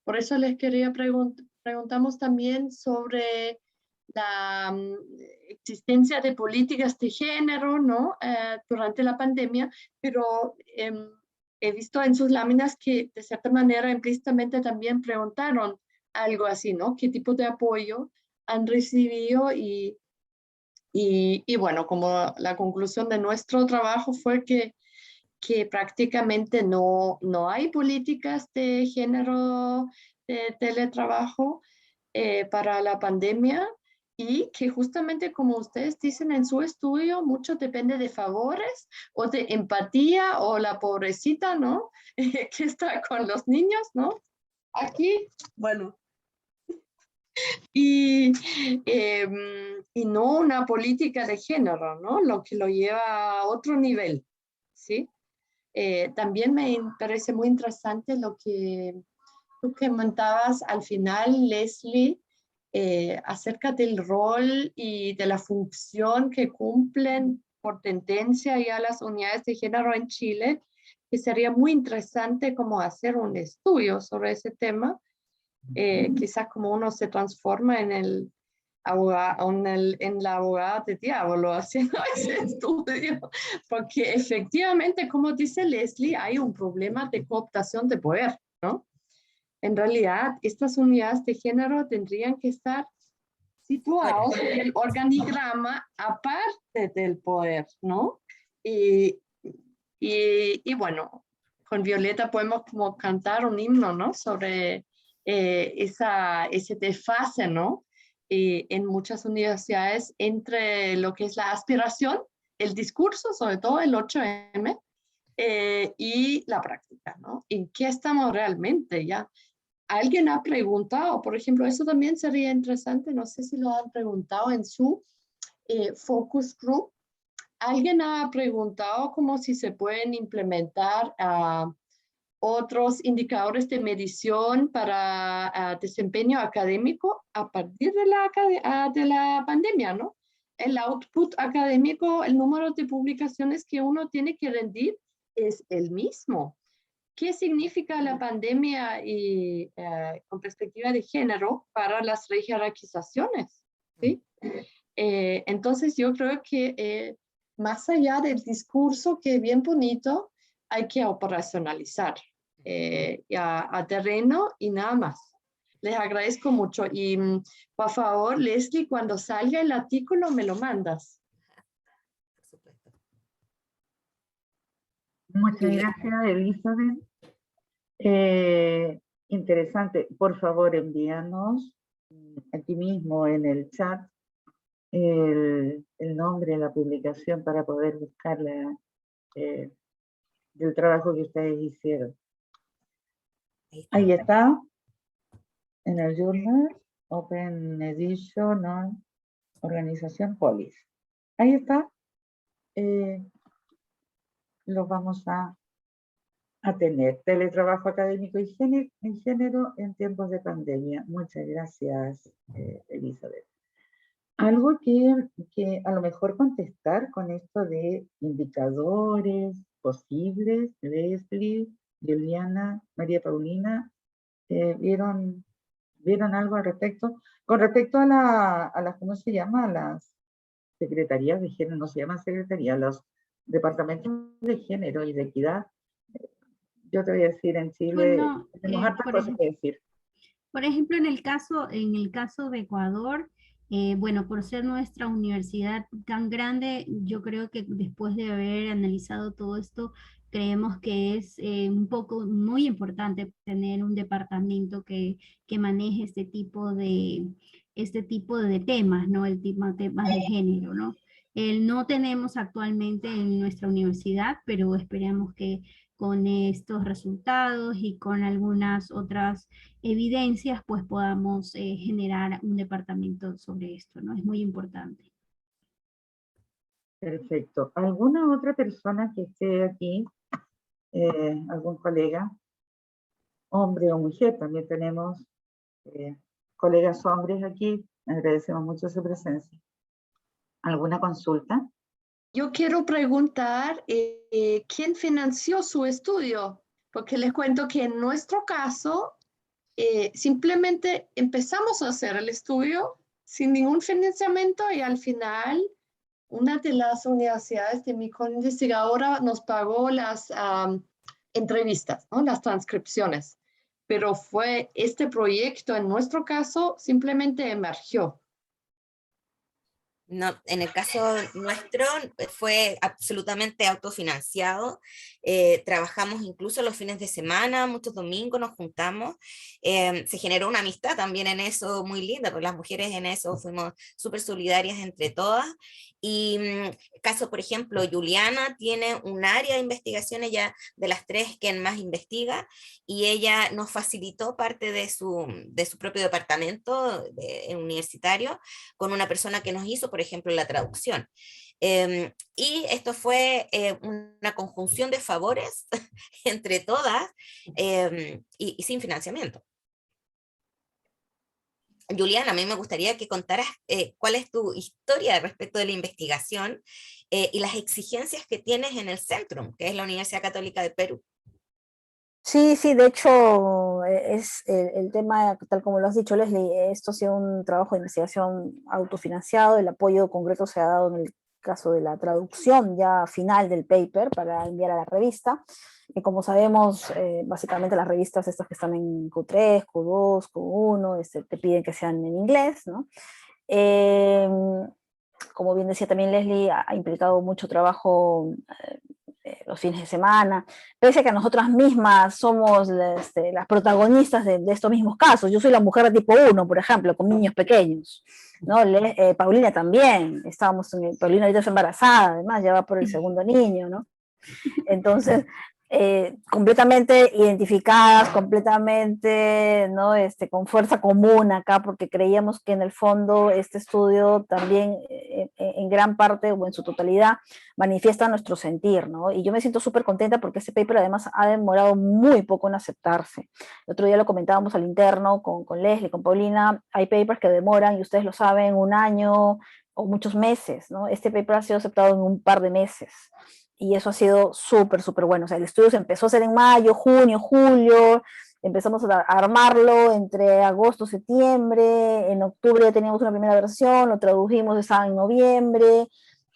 por eso les quería preguntamos también sobre la existencia de políticas de género, ¿no? Durante la pandemia, pero he visto en sus láminas que de cierta manera implícitamente también preguntaron algo así, ¿no? ¿Qué tipo de apoyo han recibido? Y bueno, como la conclusión de nuestro trabajo fue que prácticamente no hay políticas de género de teletrabajo para la pandemia, y que justamente como ustedes dicen en su estudio, mucho depende de favores o de empatía o la pobrecita, ¿no? Que está con los niños, ¿no? Aquí, bueno. Y no una política de género, ¿no? Lo que lo lleva a otro nivel, ¿sí? También me parece muy interesante lo que tú comentabas al final, Leslie, acerca del rol y de la función que cumplen por tendencia ya las unidades de género en Chile, que sería muy interesante como hacer un estudio sobre ese tema. Quizás como uno se transforma en la abogada de diablo haciendo ese estudio, porque efectivamente, como dice Leslie, hay un problema de cooptación de poder, ¿no? En realidad, estas unidades de género tendrían que estar situados en el organigrama aparte del poder, ¿no? Y bueno, con Violeta podemos como cantar un himno, ¿no? Sobre ese desfase, ¿no? En muchas universidades entre lo que es la aspiración, el discurso, sobre todo el 8M, y la práctica, ¿no? ¿En qué estamos realmente ya? ¿Alguien ha preguntado, por ejemplo, eso también sería interesante, no sé si lo han preguntado en su focus group, ¿alguien ha preguntado como si se pueden implementar otros indicadores de medición para desempeño académico a partir de la pandemia, ¿no? El output académico, el número de publicaciones que uno tiene que rendir es el mismo. ¿Qué significa la pandemia y con perspectiva de género para las rejerarquizaciones? ¿Sí? Entonces yo creo que más allá del discurso, que es bien bonito, hay que operacionalizar a terreno y nada más. Les agradezco mucho y por favor, Leslie, cuando salga el artículo me lo mandas. Por supuesto. Muchas gracias, Elizabeth. Interesante. Por favor, envíanos aquí mismo en el chat el nombre de la publicación para poder buscarla del trabajo que ustedes hicieron. Ahí está, en el journal, Open Edition, ¿no? Organización Polis. Ahí está. Lo vamos a tener. Teletrabajo académico y género en tiempos de pandemia. Muchas gracias, Elizabeth. Algo que a lo mejor contestar con esto de indicadores posibles, Leslie, Juliana, María Paulina, ¿vieron algo al respecto? Con respecto a las, ¿cómo se llama? A las secretarías de género, no se llaman secretarías, los departamentos de género y de equidad. Yo te voy a decir, en Chile Bueno, tenemos hartas cosas que decir. por ejemplo, en el caso de Ecuador, Bueno, por ser nuestra universidad tan grande, yo creo que después de haber analizado todo esto, creemos que es un poco muy importante tener un departamento que maneje este tipo de temas, ¿no? El tema temas de género, ¿no? No tenemos actualmente en nuestra universidad, pero esperamos que con estos resultados y con algunas otras evidencias, pues podamos generar un departamento sobre esto, ¿no? Es muy importante. Perfecto. ¿Alguna otra persona que esté aquí? ¿Algún colega? Hombre o mujer, también tenemos colegas hombres aquí. Agradecemos mucho su presencia. ¿Alguna consulta? Yo quiero preguntar, ¿quién financió su estudio? Porque les cuento que en nuestro caso, simplemente empezamos a hacer el estudio sin ningún financiamiento y al final una de las universidades de mi co-investigadora nos pagó las entrevistas, ¿no? Las transcripciones. Pero fue este proyecto, en nuestro caso, simplemente emergió. No, en el caso nuestro fue absolutamente autofinanciado. Trabajamos incluso los fines de semana, muchos domingos nos juntamos. Se generó una amistad también en eso muy linda, porque las mujeres en eso fuimos súper solidarias entre todas. Y caso, por ejemplo, Juliana tiene un área de investigación, ella de las tres quien más investiga, y ella nos facilitó parte de su propio departamento universitario con una persona que nos hizo, por ejemplo, la traducción. Y esto fue una conjunción de favores entre todas y sin financiamiento. Juliana, a mí me gustaría que contaras cuál es tu historia respecto de la investigación y las exigencias que tienes en el Centrum, que es la Universidad Católica de Perú. Sí, sí, de hecho es el tema, tal como lo has dicho, Leslie, esto ha sido un trabajo de investigación autofinanciado, el apoyo concreto se ha dado en el caso de la traducción ya final del paper para enviar a la revista, y como sabemos, básicamente las revistas estas que están en Q3, Q2, Q1, te piden que sean en inglés, ¿no? Como bien decía también Leslie, ha implicado mucho trabajo los fines de semana, pese a que nosotras mismas somos las protagonistas de estos mismos casos. Yo soy la mujer de tipo 1, por ejemplo, con niños pequeños, ¿no? Paulina también, Paulina ahorita está embarazada, además ya va por el segundo niño, ¿no? Entonces, completamente identificadas, completamente, ¿no? Con fuerza común acá, porque creíamos que en el fondo este estudio también en gran parte o en su totalidad manifiesta nuestro sentir, ¿no? Y yo me siento súper contenta porque este paper además ha demorado muy poco en aceptarse. El otro día lo comentábamos al interno con Leslie, con Paulina, hay papers que demoran, y ustedes lo saben, un año o muchos meses, ¿no? Este paper ha sido aceptado en un par de meses. Y eso ha sido súper, súper bueno. O sea, el estudio se empezó a hacer en mayo, junio, julio, empezamos a armarlo entre agosto, septiembre, en octubre ya teníamos una primera versión, lo tradujimos, estaba en noviembre,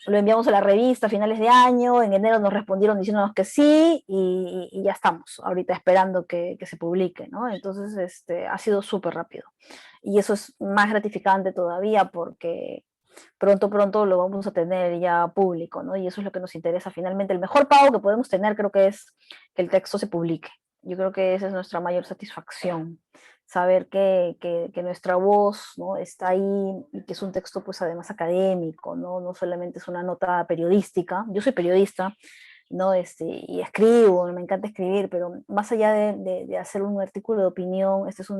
lo enviamos a la revista a finales de año, en enero nos respondieron diciéndonos que sí, y ya estamos ahorita esperando que se publique, ¿no? Entonces, ha sido súper rápido. Y eso es más gratificante todavía porque pronto lo vamos a tener ya público, ¿no? Y eso es lo que nos interesa finalmente. El mejor pago que podemos tener creo que es que el texto se publique. Yo creo que esa es nuestra mayor satisfacción, saber que nuestra voz, ¿no? Está ahí y que es un texto pues además académico, ¿no? No solamente es una nota periodística. Yo soy periodista, ¿no? Y escribo, me encanta escribir, pero más allá de hacer un artículo de opinión, este es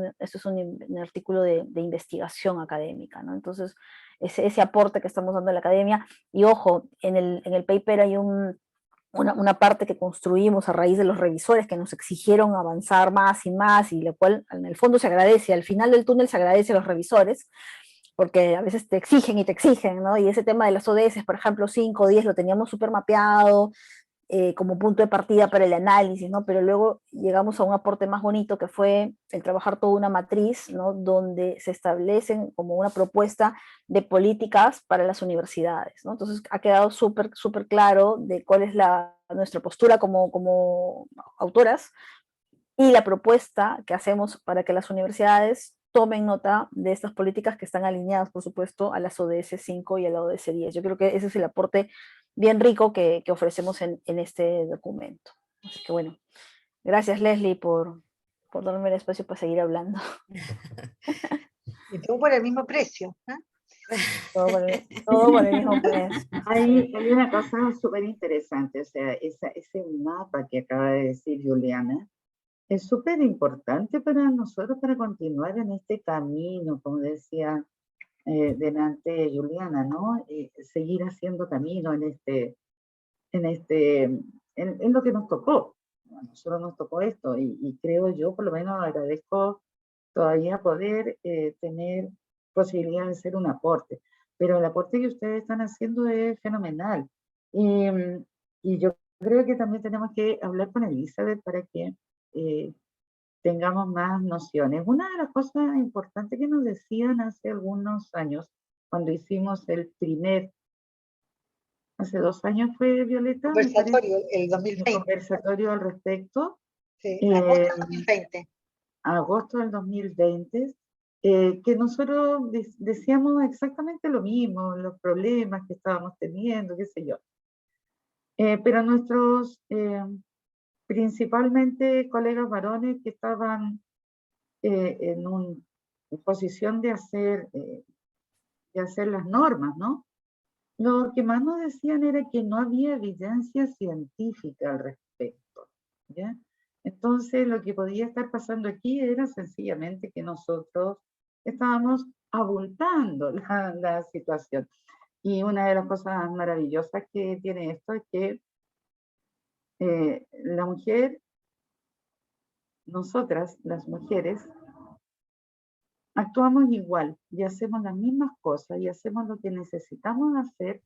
un artículo de investigación académica, ¿no? Entonces, ese aporte que estamos dando a la academia, y ojo, en el paper hay una parte que construimos a raíz de los revisores que nos exigieron avanzar más y más, y lo cual en el fondo se agradece, al final del túnel se agradece a los revisores, porque a veces te exigen, ¿no? Y ese tema de las ODS, por ejemplo, 5 o 10 lo teníamos súper mapeado, como punto de partida para el análisis, ¿no? Pero luego llegamos a un aporte más bonito que fue el trabajar toda una matriz, ¿no? Donde se establecen como una propuesta de políticas para las universidades, ¿no? Entonces ha quedado súper, súper claro de cuál es nuestra postura como autoras y la propuesta que hacemos para que las universidades tomen nota de estas políticas que están alineadas, por supuesto, a las ODS 5 y a la ODS 10. Yo creo que ese es el aporte bien rico que ofrecemos en este documento. Así que bueno, gracias Leslie por darme el espacio para seguir hablando. Y todo por el mismo precio. ¿Eh? Todo por el mismo precio. Hay una cosa súper interesante, o sea, ese mapa que acaba de decir Juliana, es súper importante para nosotros para continuar en este camino, como decía delante Juliana, ¿no? Seguir haciendo camino en lo que nos tocó. A nosotros nos tocó esto y creo yo, por lo menos agradezco todavía poder tener posibilidad de hacer un aporte. Pero el aporte que ustedes están haciendo es fenomenal. Y yo creo que también tenemos que hablar con Elizabeth para que tengamos más nociones. Una de las cosas importantes que nos decían hace algunos años, cuando hicimos hace 2 años fue, Violeta, Conversatorio, el un 2020. conversatorio al respecto. Sí, agosto del 2020. Agosto del 2020, que nosotros decíamos exactamente lo mismo, los problemas que estábamos teniendo, qué sé yo. Pero nuestros principalmente colegas varones que estaban en posición de hacer las normas, ¿no? Lo que más nos decían era que no había evidencia científica al respecto, ¿ya? Entonces, lo que podía estar pasando aquí era sencillamente que nosotros estábamos abultando la situación. Y una de las cosas maravillosas que tiene esto es que la mujer, nosotras, las mujeres, actuamos igual y hacemos las mismas cosas y hacemos lo que necesitamos hacer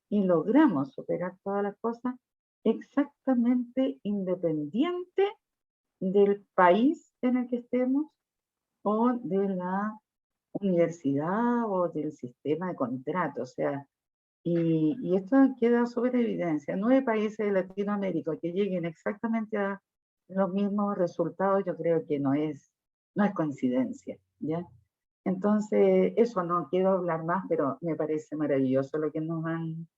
y logramos superar todas las cosas exactamente independiente del país en el que estemos o de la universidad o del sistema de contrato. O sea, y esto queda sobre evidencia. 9 países de Latinoamérica que lleguen exactamente a los mismos resultados, yo creo que no es coincidencia, ¿ya? Entonces, eso no quiero hablar más, pero me parece maravilloso lo que nos han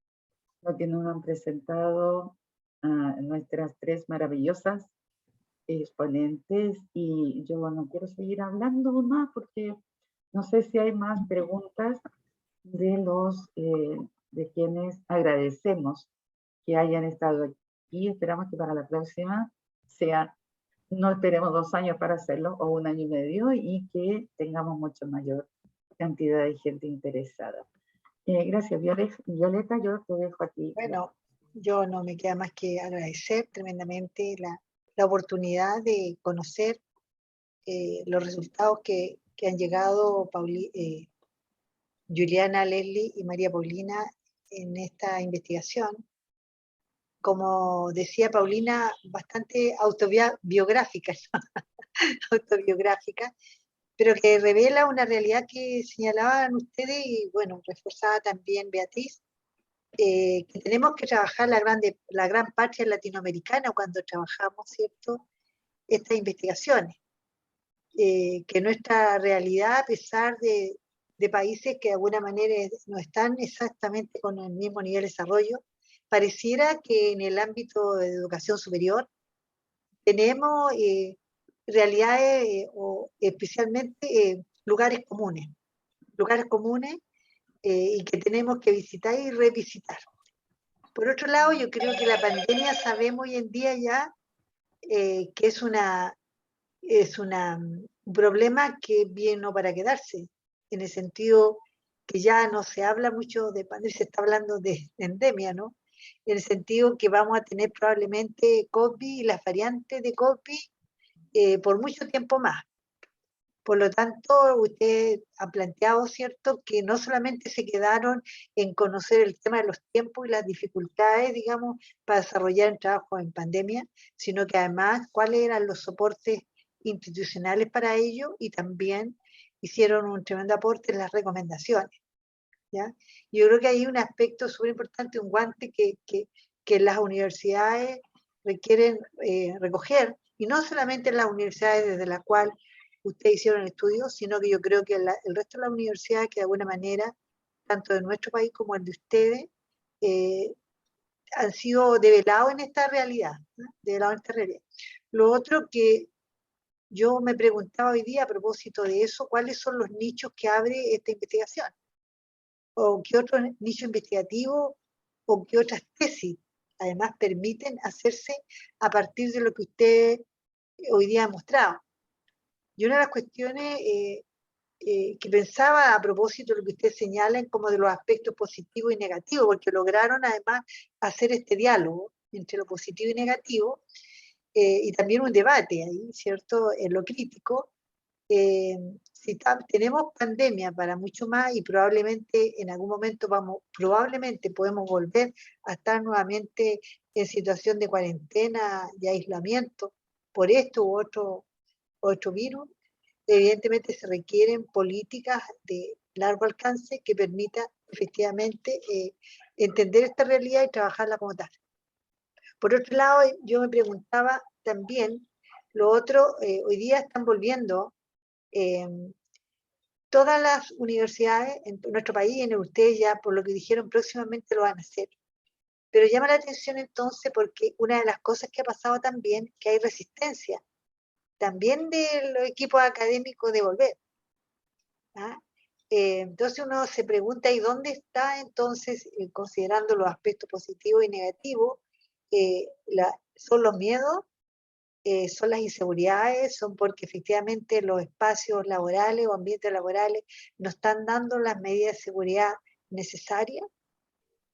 presentado nuestras 3 maravillosas exponentes, y yo no quiero seguir hablando más porque no sé si hay más preguntas de quienes agradecemos que hayan estado aquí. Esperamos que para la próxima no esperemos 2 años para hacerlo o 1 año y medio, y que tengamos mucho mayor cantidad de gente interesada. Gracias, Violeta, yo te dejo aquí. Bueno, yo no me queda más que agradecer tremendamente la oportunidad de conocer los resultados que han llegado Juliana, Leslie y María Paulina en esta investigación. Como decía Paulina, bastante autobiográfica, autobiográfica, pero que revela una realidad que señalaban ustedes y, bueno, reforzada también Beatriz, que tenemos que trabajar la gran patria latinoamericana cuando trabajamos, ¿cierto?, estas investigaciones. Que nuestra realidad, a pesar de países que de alguna manera no están exactamente con el mismo nivel de desarrollo, pareciera que en el ámbito de educación superior tenemos realidades o especialmente lugares comunes y que tenemos que visitar y revisitar. Por otro lado, yo creo que la pandemia sabemos hoy en día ya que es un problema que vino para quedarse, en el sentido que ya no se habla mucho de pandemia, se está hablando de endemia, ¿no? En el sentido que vamos a tener probablemente COVID y las variantes de COVID por mucho tiempo más. Por lo tanto, usted ha planteado, ¿cierto?, que no solamente se quedaron en conocer el tema de los tiempos y las dificultades, digamos, para desarrollar el trabajo en pandemia, sino que además cuáles eran los soportes institucionales para ello, y también hicieron un tremendo aporte en las recomendaciones, ¿ya? Yo creo que hay un aspecto súper importante, un guante que las universidades requieren recoger, y no solamente las universidades desde las cuales ustedes hicieron el estudio, sino que yo creo que el resto de las universidades que de alguna manera, tanto de nuestro país como el de ustedes, han sido develados en esta realidad, ¿no? Develados en esta realidad. Lo otro que yo me preguntaba hoy día a propósito de eso, ¿cuáles son los nichos que abre esta investigación? ¿O qué otros nichos investigativos o qué otras tesis además permiten hacerse a partir de lo que usted hoy día ha mostrado? Y una de las cuestiones que pensaba a propósito de lo que ustedes señalan como de los aspectos positivos y negativos, porque lograron además hacer este diálogo entre lo positivo y negativo, y también un debate ahí, ¿cierto?, en lo crítico. Si tenemos pandemia para mucho más y probablemente en algún momento probablemente podemos volver a estar nuevamente en situación de cuarentena y aislamiento por esto u otro virus, evidentemente se requieren políticas de largo alcance que permitan efectivamente entender esta realidad y trabajarla como tal. Por otro lado, yo me preguntaba también, lo otro, hoy día están volviendo todas las universidades en nuestro país, en ustedes ya por lo que dijeron próximamente lo van a hacer. Pero llama la atención entonces porque una de las cosas que ha pasado también, que hay resistencia también de los equipos académicos de volver. ¿Ah? Entonces uno se pregunta, ¿y dónde está entonces, considerando los aspectos positivos y negativos, son los miedos, son las inseguridades, son porque efectivamente los espacios laborales o ambientes laborales no están dando las medidas de seguridad necesarias?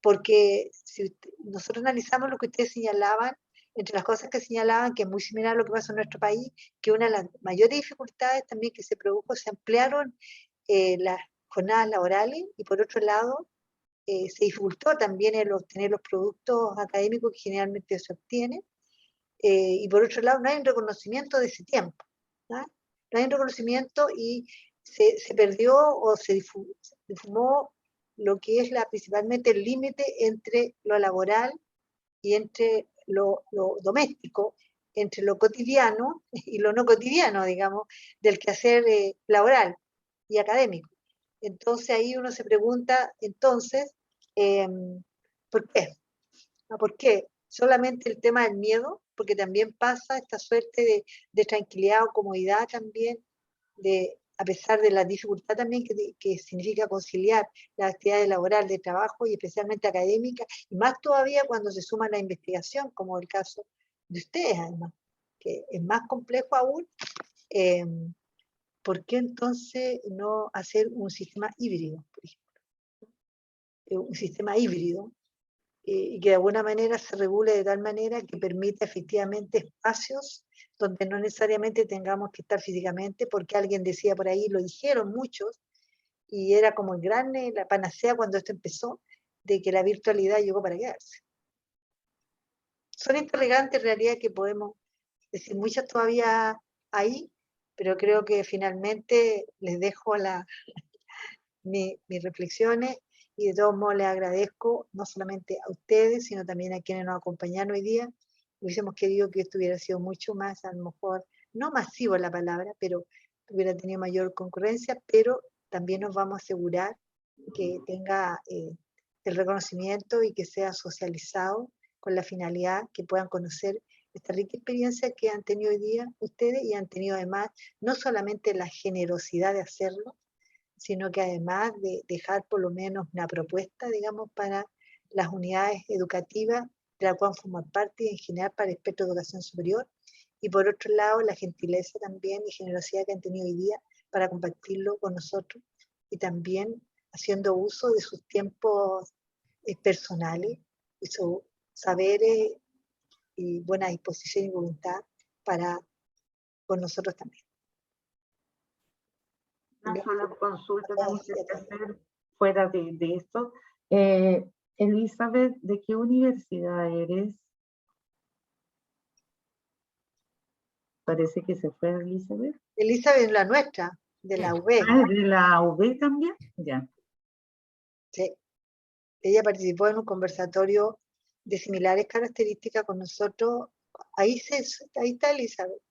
Porque si nosotros analizamos lo que ustedes señalaban, entre las cosas que señalaban, que es muy similar a lo que pasa en nuestro país, que una de las mayores dificultades también que se produjo, se ampliaron las jornadas laborales, y por otro lado, se dificultó también el obtener los productos académicos que generalmente se obtienen, y por otro lado, no hay un reconocimiento de ese tiempo, ¿no? No hay un reconocimiento y se perdió o se difumó lo que es principalmente el límite entre lo laboral y entre lo doméstico, entre lo cotidiano y lo no cotidiano, digamos, del quehacer laboral y académico. Entonces ahí uno se pregunta, entonces, ¿por qué? ¿Por qué? Solamente el tema del miedo, porque también pasa esta suerte de tranquilidad o comodidad también, a pesar de la dificultad también que significa conciliar la actividad laboral, de trabajo y especialmente académica, y más todavía cuando se suma la investigación, como el caso de ustedes además, que es más complejo aún. ¿Por qué entonces no hacer un sistema híbrido, por ejemplo? Un sistema híbrido y que de alguna manera se regule de tal manera que permita efectivamente espacios donde no necesariamente tengamos que estar físicamente, porque alguien decía por ahí, lo dijeron muchos, y era como la panacea cuando esto empezó, de que la virtualidad llegó para quedarse. Son interrogantes en realidad que podemos decir muchas todavía ahí, pero creo que finalmente les dejo mis reflexiones, y de todos modos les agradezco no solamente a ustedes, sino también a quienes nos acompañaron hoy día. Hubiésemos querido que esto hubiera sido mucho más, a lo mejor, no masivo la palabra, pero hubiera tenido mayor concurrencia, pero también nos vamos a asegurar que tenga el reconocimiento y que sea socializado con la finalidad que puedan conocer esta rica experiencia que han tenido hoy día ustedes, y han tenido además no solamente la generosidad de hacerlo, sino que además de dejar por lo menos una propuesta, digamos, para las unidades educativas de la cual forman parte y en general para el espectro de educación superior, y por otro lado la gentileza también y generosidad que han tenido hoy día para compartirlo con nosotros, y también haciendo uso de sus tiempos personales y sus saberes y buena disposición y voluntad para con nosotros también. Una sola consulta que me Gracias. hacer fuera de esto. Elizabeth, ¿de qué universidad eres? Parece que se fue Elizabeth. Elizabeth es la nuestra, de la UB. Ah, ¿de la UB también? Ya. Sí. Ella participó en un conversatorio de similares características con nosotros. Ahí está Elizabeth.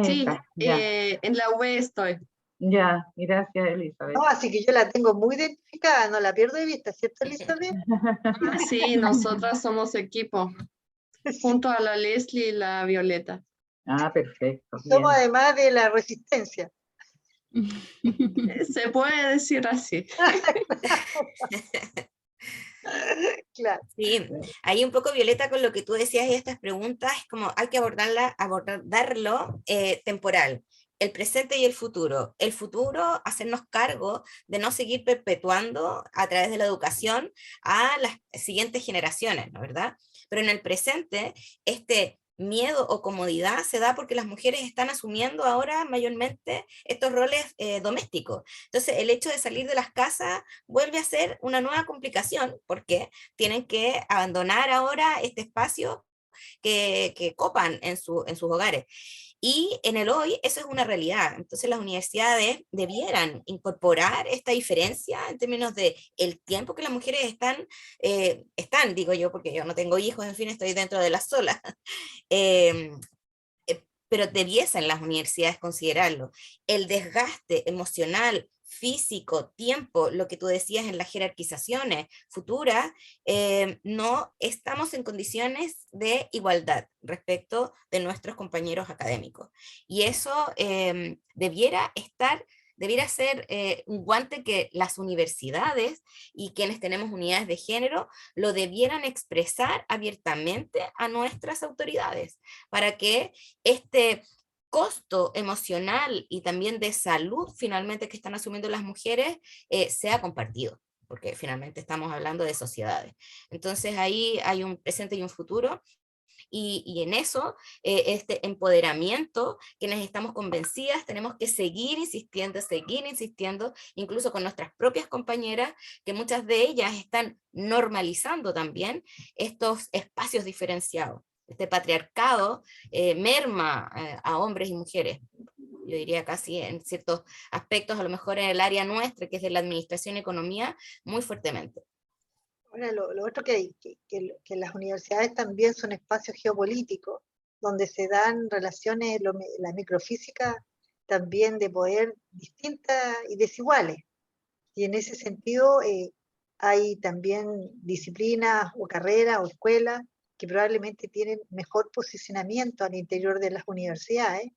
Sí, Ya, en la UB estoy. ya, gracias, Elizabeth. No, así que yo la tengo muy identificada, no la pierdo de vista, ¿cierto, Elizabeth? Ah, sí, nosotras somos equipo, junto a la Leslie y la Violeta. Ah, perfecto, bien. Somos además de la resistencia. Se puede decir así. Claro. Sí, ahí un poco Violeta con lo que tú decías y estas preguntas, es como hay que abordarlo temporal, el presente y el futuro. El futuro, hacernos cargo de no seguir perpetuando a través de la educación a las siguientes generaciones, ¿no verdad? Pero en el presente, este miedo o comodidad se da porque las mujeres están asumiendo ahora mayormente estos roles domésticos. Entonces, el hecho de salir de las casas vuelve a ser una nueva complicación, porque tienen que abandonar ahora este espacio que copan en sus hogares. Y en el hoy eso es una realidad. Entonces las universidades debieran incorporar esta diferencia en términos de el tiempo que las mujeres digo yo, porque yo no tengo hijos, en fin, estoy dentro de las solas, eh, pero debiesen las universidades considerarlo. El desgaste emocional, físico, tiempo, lo que tú decías en las jerarquizaciones futuras, no estamos en condiciones de igualdad respecto de nuestros compañeros académicos. Y eso debiera ser un guante que las universidades y quienes tenemos unidades de género lo debieran expresar abiertamente a nuestras autoridades para que este costo emocional y también de salud finalmente que están asumiendo las mujeres sea compartido, porque finalmente estamos hablando de sociedades. Entonces ahí hay un presente y un futuro, y en eso, este empoderamiento, quienes estamos convencidas, tenemos que seguir insistiendo, incluso con nuestras propias compañeras, que muchas de ellas están normalizando también estos espacios diferenciados. Este patriarcado merma a hombres y mujeres, yo diría casi en ciertos aspectos, a lo mejor en el área nuestra, que es de la administración y economía, muy fuertemente. Ahora, lo otro que las universidades también son espacios geopolíticos, donde se dan relaciones, la microfísica también de poder distintas y desiguales. Y en ese sentido hay también disciplinas o carreras o escuelas que probablemente tienen mejor posicionamiento al interior de las universidades,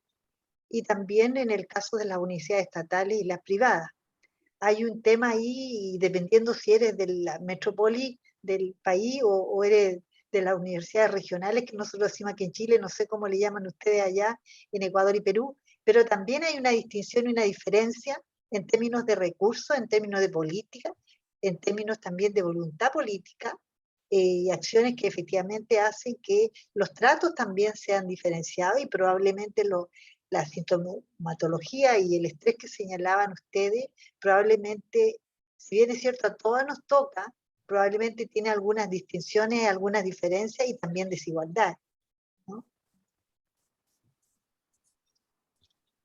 y también en el caso de las universidades estatales y las privadas. Hay un tema ahí, y dependiendo si eres de la metrópoli del país o eres de las universidades regionales, que nosotros decimos aquí en Chile, no sé cómo le llaman ustedes allá en Ecuador y Perú, pero también hay una distinción y una diferencia en términos de recursos, en términos de política, en términos también de voluntad política, y acciones que efectivamente hacen que los tratos también sean diferenciados, y probablemente la sintomatología y el estrés que señalaban ustedes, probablemente, si bien es cierto, a todas nos toca, probablemente tiene algunas distinciones, algunas diferencias y también desigualdad, ¿no?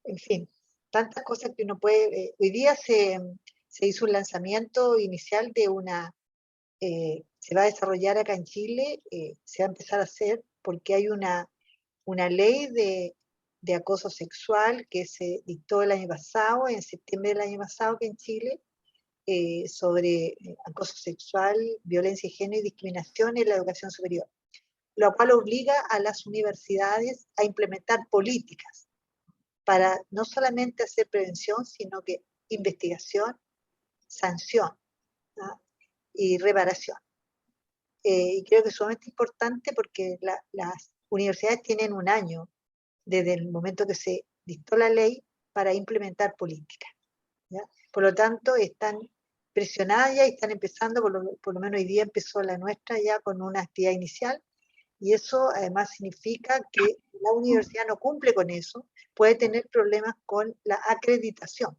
En fin, tantas cosas que uno puede... hoy día se hizo un lanzamiento inicial de se va a desarrollar acá en Chile, se va a empezar a hacer porque hay una ley de acoso sexual que se dictó el año pasado, en septiembre del año pasado, que en Chile, sobre acoso sexual, violencia de género y discriminación en la educación superior, lo cual obliga a las universidades a implementar políticas para no solamente hacer prevención, sino que investigación, sanción, ¿no? Y reparación. Y creo que es sumamente importante porque las universidades tienen un año desde el momento que se dictó la ley para implementar políticas, ¿ya? Por lo tanto, están presionadas ya y están empezando, por lo menos hoy día empezó la nuestra ya con una actividad inicial, y eso además significa que la universidad no cumple con eso, puede tener problemas con la acreditación.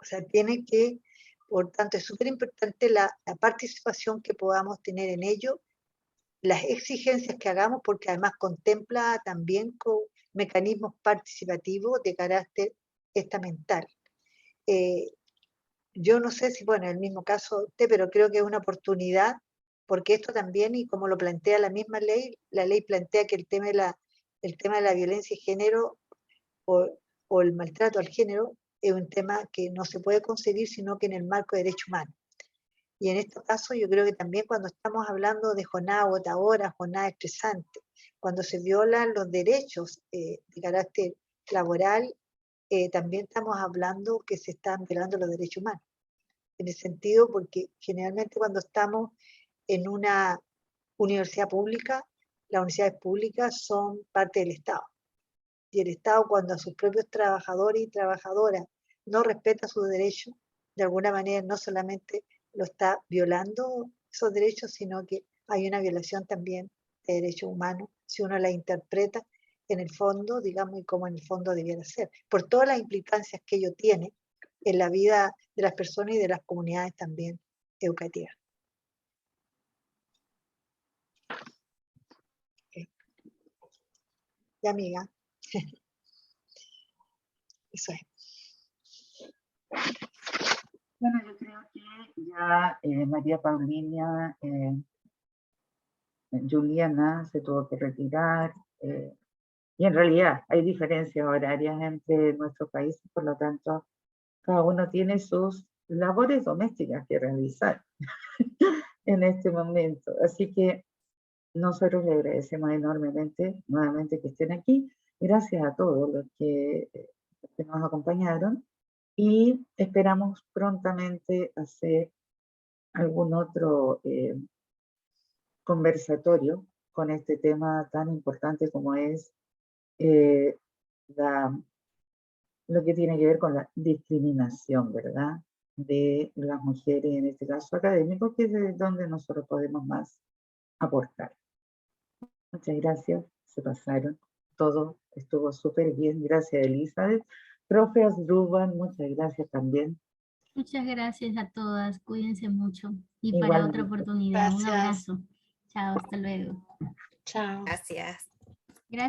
O sea, tiene que, por tanto, es súper importante la participación que podamos tener en ello, las exigencias que hagamos, porque además contempla también con mecanismos participativos de carácter estamental. Yo no sé si, bueno, en el mismo caso usted, pero creo que es una oportunidad, porque esto también, y como lo plantea la misma ley, la ley plantea que el tema de la violencia de género o el maltrato al género es un tema que no se puede concebir sino que en el marco de derechos humanos. Y en este caso yo creo que también cuando estamos hablando de jornada agotadora, jornada estresante, cuando se violan los derechos de carácter laboral, también estamos hablando que se están violando los derechos humanos. En el sentido, porque generalmente cuando estamos en una universidad pública, las universidades públicas son parte del Estado. Y el Estado, cuando a sus propios trabajadores y trabajadoras no respeta sus derechos, de alguna manera no solamente lo está violando esos derechos, sino que hay una violación también de derechos humanos, si uno la interpreta en el fondo, digamos, y como en el fondo debiera ser, por todas las implicancias que ello tiene en la vida de las personas y de las comunidades también educativas. Okay. Ya, amiga. Eso es. Bueno, yo creo que ya María Paulina, Juliana se tuvo que retirar, y en realidad hay diferencias horarias entre nuestros países, por lo tanto, cada uno tiene sus labores domésticas que realizar en este momento. Así que nosotros le agradecemos enormemente, nuevamente, que estén aquí. Gracias a todos los que nos acompañaron y esperamos prontamente hacer algún otro conversatorio con este tema tan importante como es lo que tiene que ver con la discriminación, ¿verdad? De las mujeres, en este caso académico, que es de donde nosotros podemos más aportar. Muchas gracias, se pasaron. Todo estuvo súper bien. Gracias, Elizabeth. Profe Asdrúbal, muchas gracias también. Muchas gracias a todas, cuídense mucho y para otra Igualmente. oportunidad. Un Gracias. abrazo. Chao, hasta luego. Chao. Gracias.